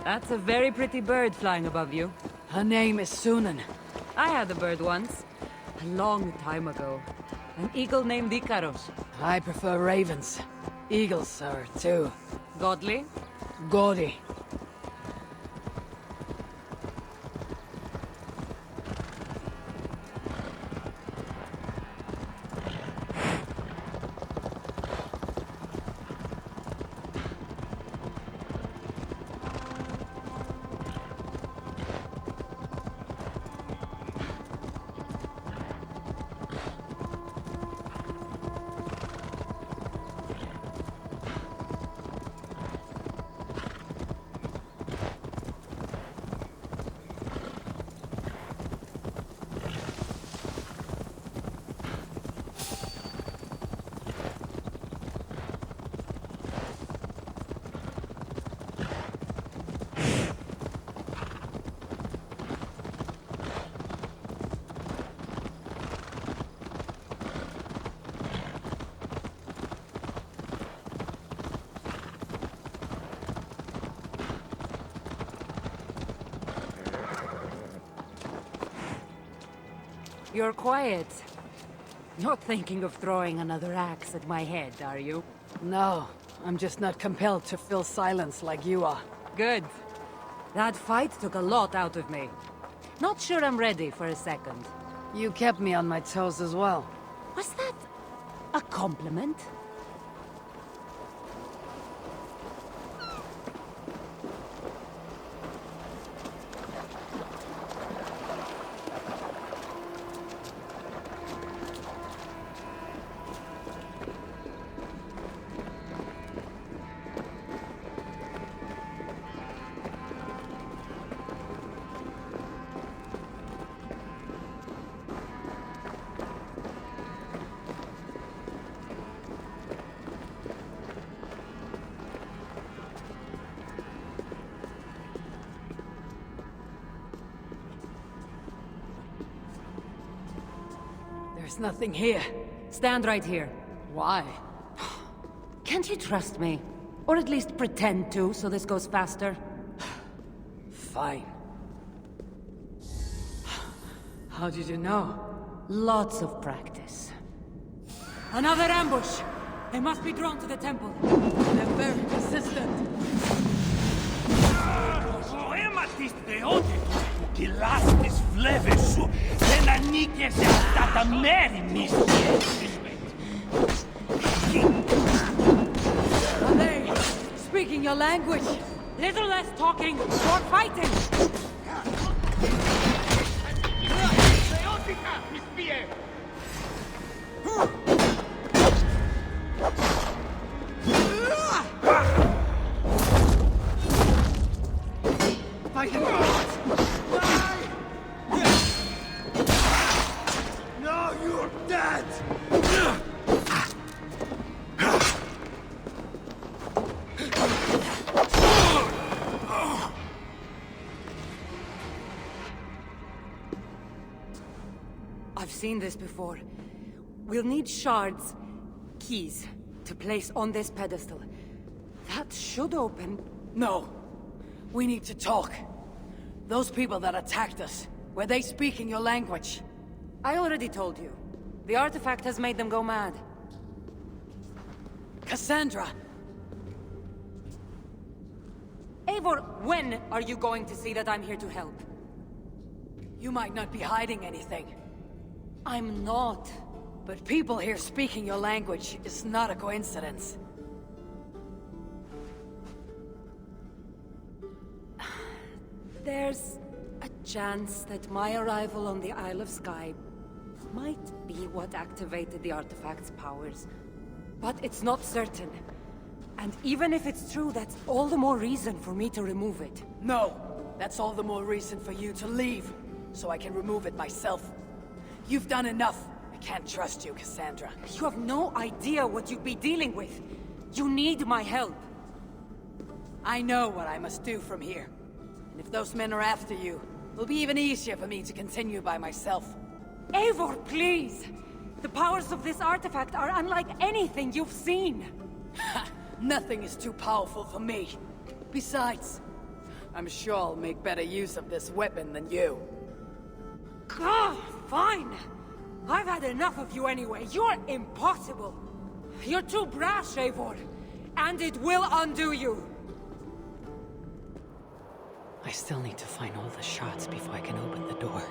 That's a very pretty bird flying above you. Her name is Sunan. I had a bird once. A long time ago. An eagle named Ikaros. I prefer ravens. Eagles are too. Godly? Gaudy. You're quiet. Not thinking of throwing another axe at my head, are you? No, I'm just not compelled to fill silence like you are. Good. That fight took a lot out of me. Not sure I'm ready for a second. You kept me on my toes as well. Was that a compliment? There's nothing here. Stand right here. Why? Can't you trust me? Or at least pretend to, so this goes faster? Fine. How did you know? Lots of practice. Another ambush! They must be drawn to the temple. They're very persistent. Αίματις θεότητος που κυλάς τις βλέβες σου δεν ανήκε σε αυτά τα μέρη, Are they speaking your language? Little less talking, more fighting! Θεότητα, μυστιέ! By the gods! Die! Now you're dead! I've seen this before. We'll need shards, keys, to place on this pedestal. That should open... No. We need to talk. Those people that attacked us, were they speaking your language? I already told you. The artifact has made them go mad. Cassandra! Eivor, when are you going to see that I'm here to help? You might not be hiding anything. I'm not. But people here speaking your language is not a coincidence. There's a chance that my arrival on the Isle of Skye might be what activated the artifact's powers. But it's not certain. And even if it's true, that's all the more reason for me to remove it. No! That's all the more reason for you to leave, so I can remove it myself. You've done enough. I can't trust you, Cassandra. You have no idea what you'd be dealing with. You need my help. I know what I must do from here. And if those men are after you, it'll be even easier for me to continue by myself. Eivor, please! The powers of this artifact are unlike anything you've seen. Nothing is too powerful for me. Besides, I'm sure I'll make better use of this weapon than you. Fine! I've had enough of you anyway. You're impossible. You're too brash, Eivor. And it will undo you. I still need to find all the shards before I can open the door.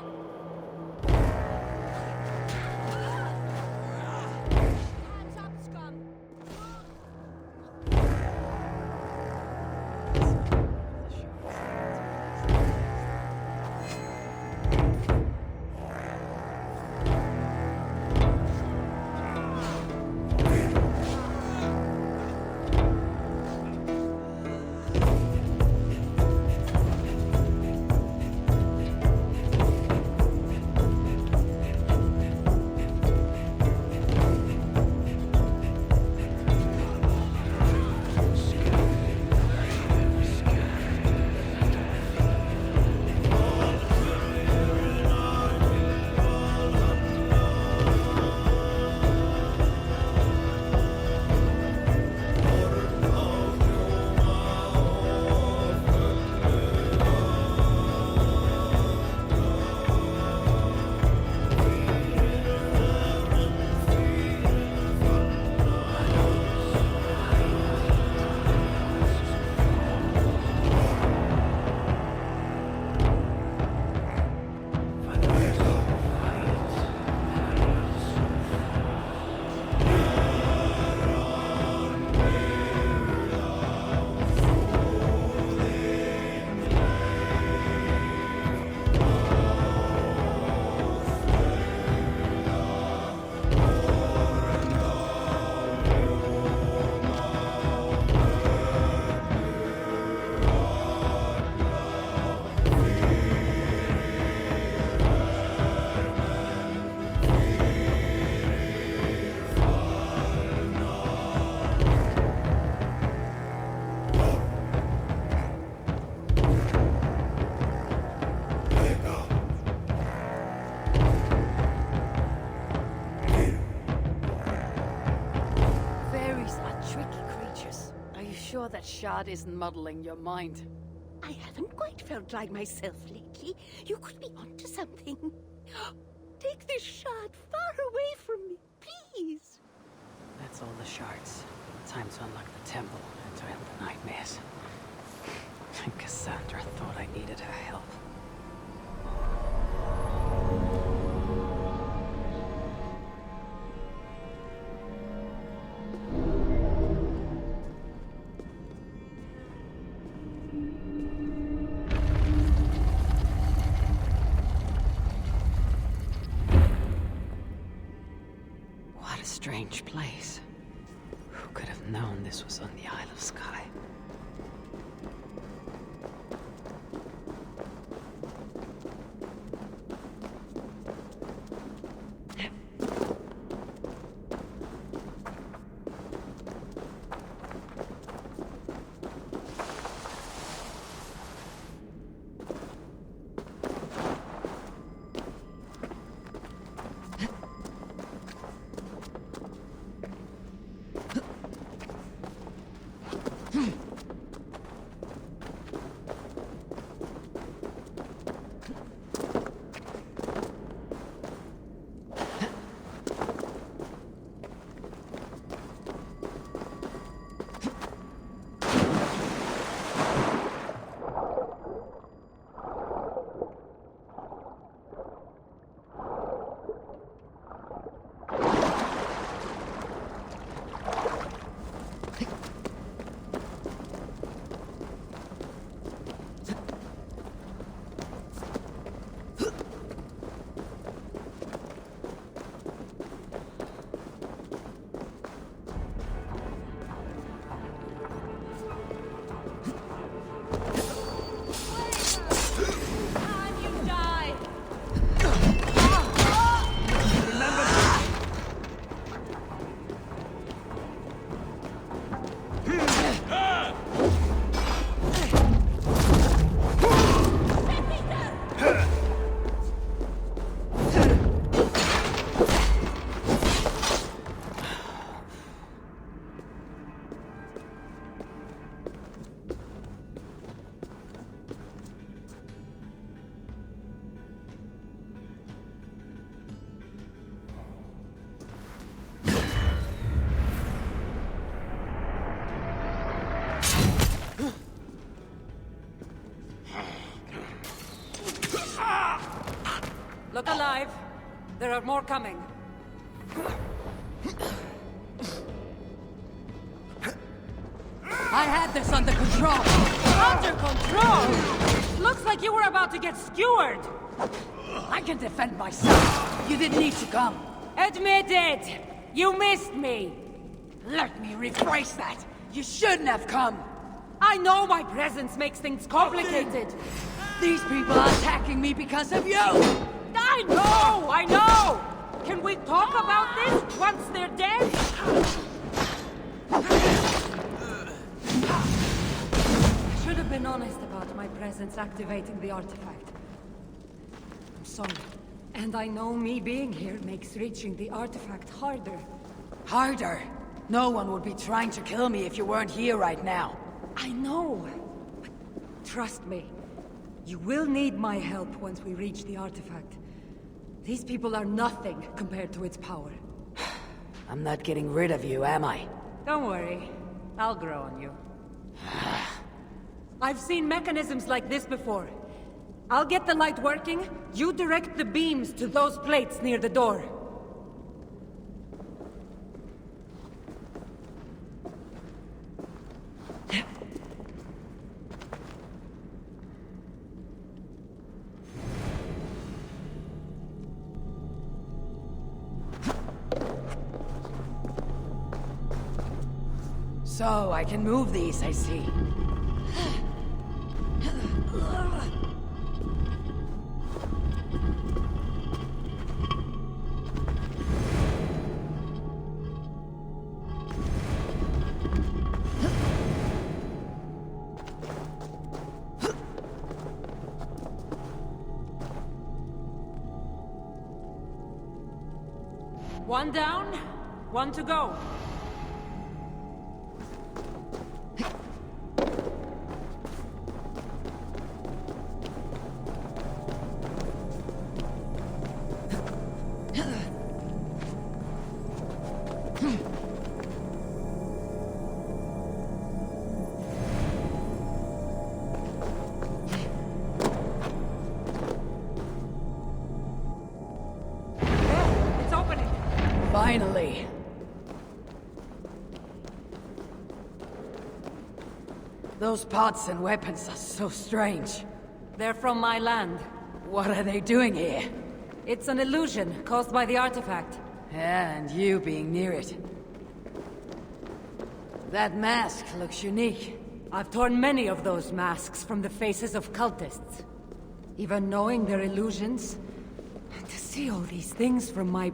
sure that Shard isn't muddling your mind. I haven't quite felt like myself lately. You could be onto something. Take this shard far away from me, please. That's all the shards. Time to unlock the temple and to end the nightmares. Cassandra thought I needed her help. What a strange place. Who could have known this was on the Isle of Skye? Look alive. There are more coming. I had this under control. Under control? Looks like you were about to get skewered. I can defend myself. You didn't need to come. Admit it. You missed me. Let me rephrase that. You shouldn't have come. I know my presence makes things complicated. These people are attacking me because of you. I know! Can we talk about this once they're dead? I should have been honest about my presence activating the artifact. I'm sorry. And I know me being here makes reaching the artifact harder. Harder? No one would be trying to kill me if you weren't here right now. I know. But trust me. You will need my help once we reach the artifact. These people are nothing compared to its power. I'm not getting rid of you, am I? Don't worry. I'll grow on you. I've seen mechanisms like this before. I'll get the light working. You direct the beams to those plates near the door. So, I can move these, I see. One down, one to go. It's opening! Finally! Those pots and weapons are so strange. They're from my land. What are they doing here? It's an illusion caused by the artifact. And you being near it. That mask looks unique. I've torn many of those masks from the faces of cultists. Even knowing they're illusions, to see all these things from my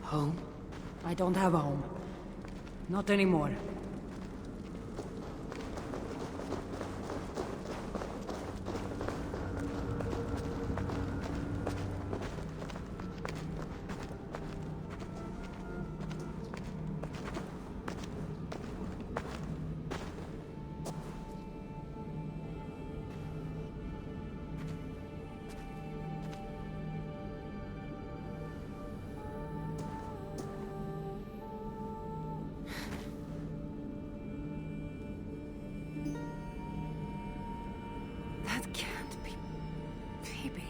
home? I don't have a home. Not anymore. That can't be Phoebe.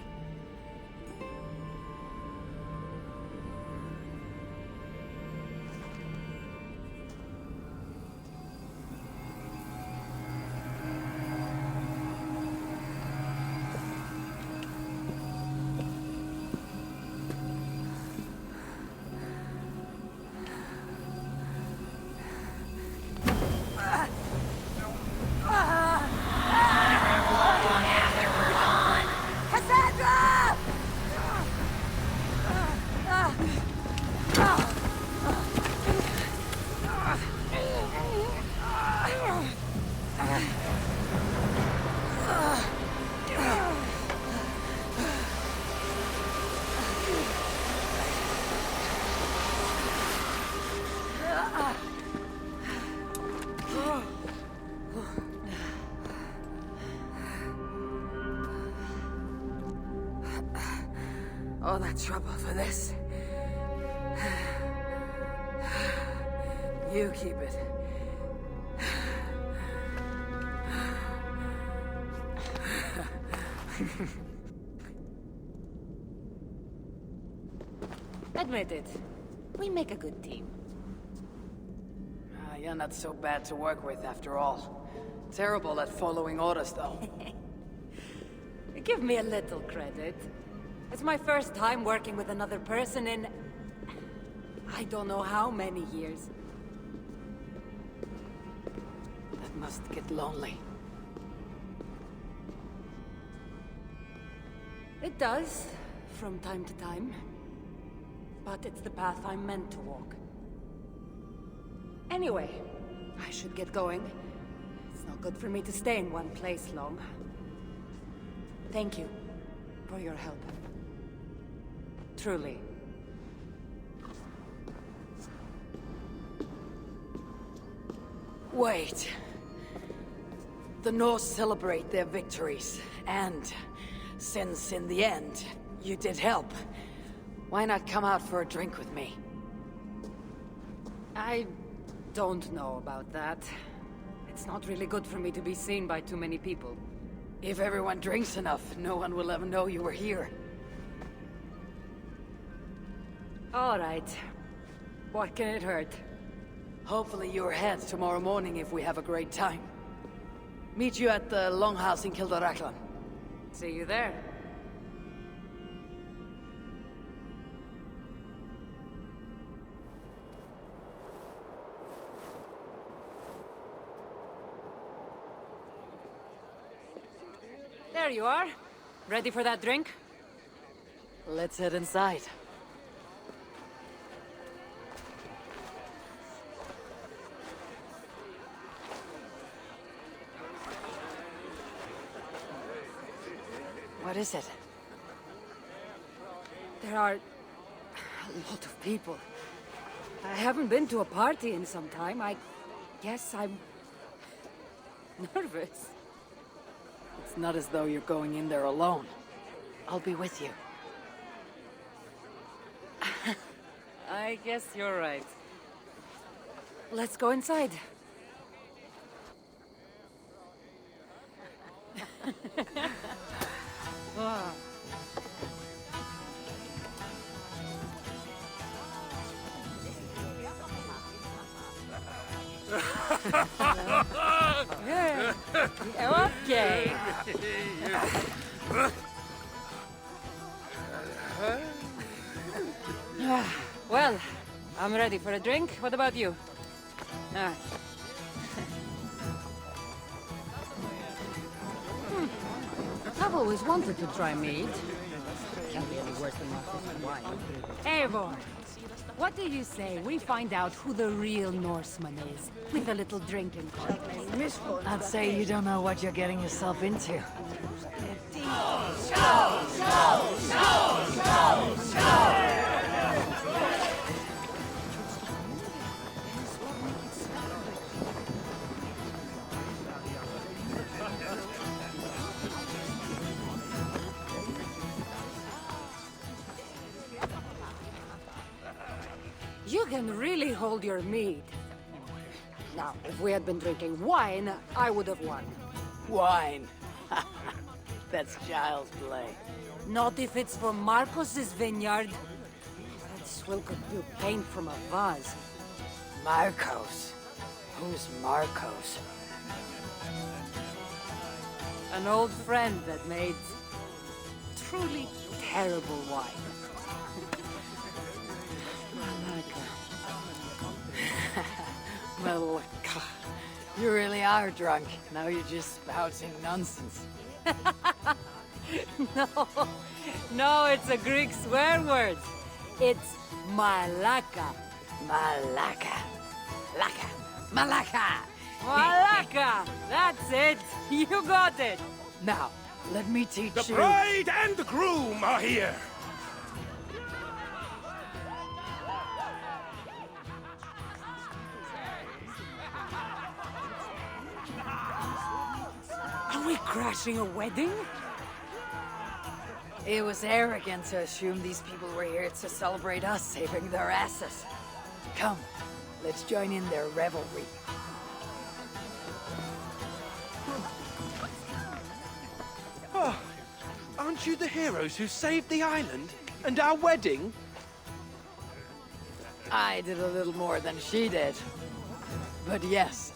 All that trouble for this. You keep it. Admit it. We make a good team. You're not so bad to work with after all. Terrible at following orders, though. Give me a little credit. It's my first time working with another person in... I don't know how many years. That must get lonely. It does, from time to time. But it's the path I'm meant to walk. Anyway, I should get going. It's not good for me to stay in one place long. Thank you for your help. Truly. Wait. The Norse celebrate their victories, and since in the end, you did help, why not come out for a drink with me? I don't know about that. It's not really good for me to be seen by too many people. If everyone drinks enough, no one will ever know you were here. All right. What can it hurt? Hopefully you're ahead tomorrow morning if we have a great time. Meet you at the Longhouse in Kildoraklan. See you there. There you are. Ready for that drink? Let's head inside. What is it? There are a lot of people. I haven't been to a party in some time. I guess I'm nervous. It's not as though you're going in there alone. I'll be with you. I guess you're right. Let's go inside. Ah. Yeah. Okay. Well, I'm ready for a drink. What about you? I've always wanted to try mead. Can't be any worse than my first wine. Eivor, what do you say we find out who the real Norseman is with a little drinking? I'd say you don't know what you're getting yourself into. You can really hold your mead. Now, if we had been drinking wine, I would have won. Wine. That's child's play. Not if it's from Marcos's vineyard. That swill could do paint from a vase. Marcos? Who's Marcos? An old friend that made truly terrible wine. Well, you really are drunk. Now you're just spouting nonsense. No, it's a Greek swear word. It's malaka. Malaka. Laka. Malaka. Malaka! That's it! You got it! Now, let me teach you... The bride and the groom are here! Are we crashing a wedding? It was arrogant to assume these people were here to celebrate us saving their asses. Come, let's join in their revelry. Oh, aren't you the heroes who saved the island and our wedding? I did a little more than she did. But yes.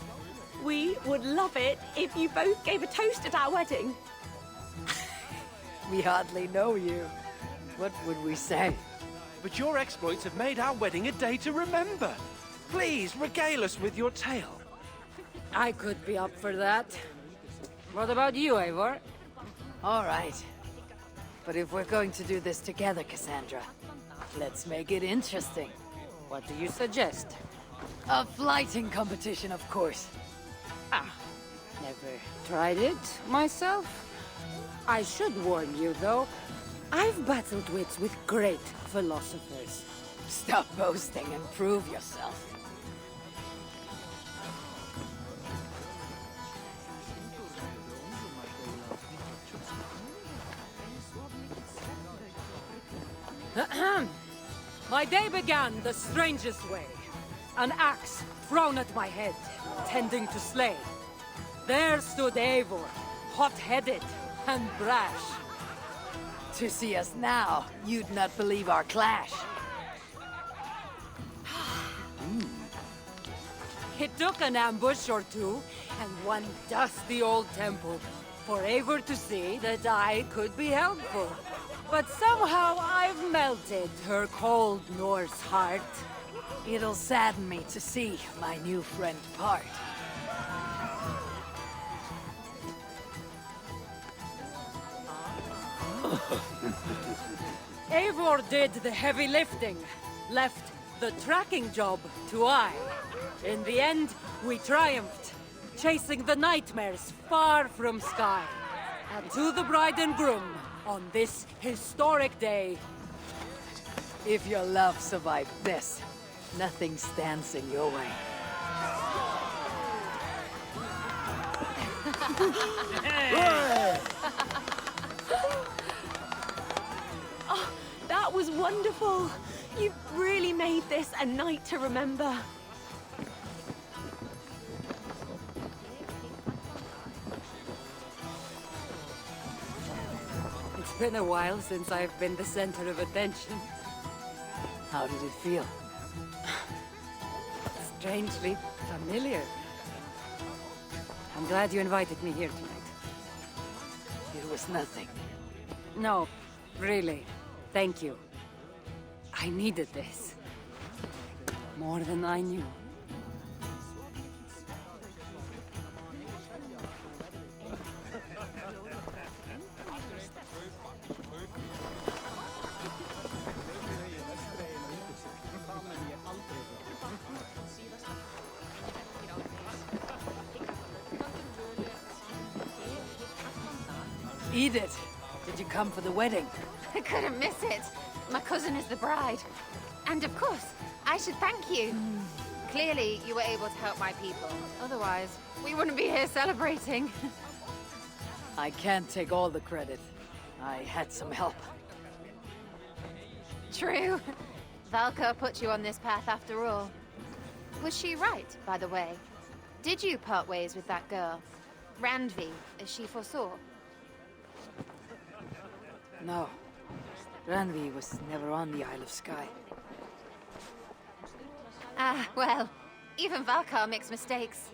We would love it if you both gave a toast at our wedding. We hardly know you. What would we say? But your exploits have made our wedding a day to remember. Please, regale us with your tale. I could be up for that. What about you, Eivor? All right. But if we're going to do this together, Cassandra, let's make it interesting. What do you suggest? A flighting competition, of course. Never tried it myself. I should warn you, though. I've battled wits with great philosophers. Stop boasting and prove yourself. My day began the strangest way. An axe thrown at my head, tending to slay. There stood Eivor, hot-headed and brash. To see us now, you'd not believe our clash. It took an ambush or two, and one dusty old temple, for Eivor to see that I could be helpful. But somehow I've melted her cold Norse heart. It'll sadden me to see my new friend part. Eivor did the heavy lifting, left the tracking job to I. In the end, we triumphed, chasing the nightmares far from Sky. And to the bride and groom, on this historic day. If your love survived this, nothing stands in your way. Oh, that was wonderful. You've really made this a night to remember. It's been a while since I've been the center of attention. How did it feel? Strangely familiar. I'm glad you invited me here tonight. It was nothing. No, really. Thank you. I needed this. More than I knew. Edith, did you come for the wedding? I couldn't miss it. My cousin is the bride. And of course, I should thank you. Clearly, you were able to help my people. Otherwise, we wouldn't be here celebrating. I can't take all the credit. I had some help. True. Valka put you on this path after all. Was she right, by the way? Did you part ways with that girl? Randvi, as she foresaw? No. Randvi was never on the Isle of Skye. Ah, well, even Valkar makes mistakes.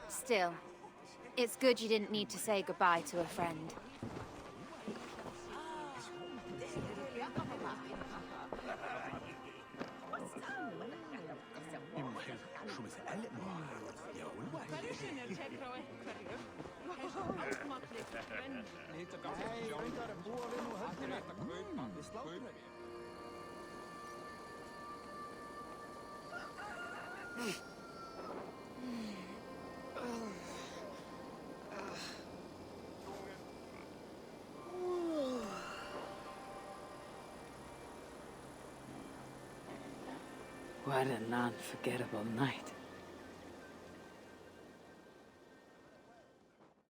Still, it's good you didn't need to say goodbye to a friend. What an unforgettable night.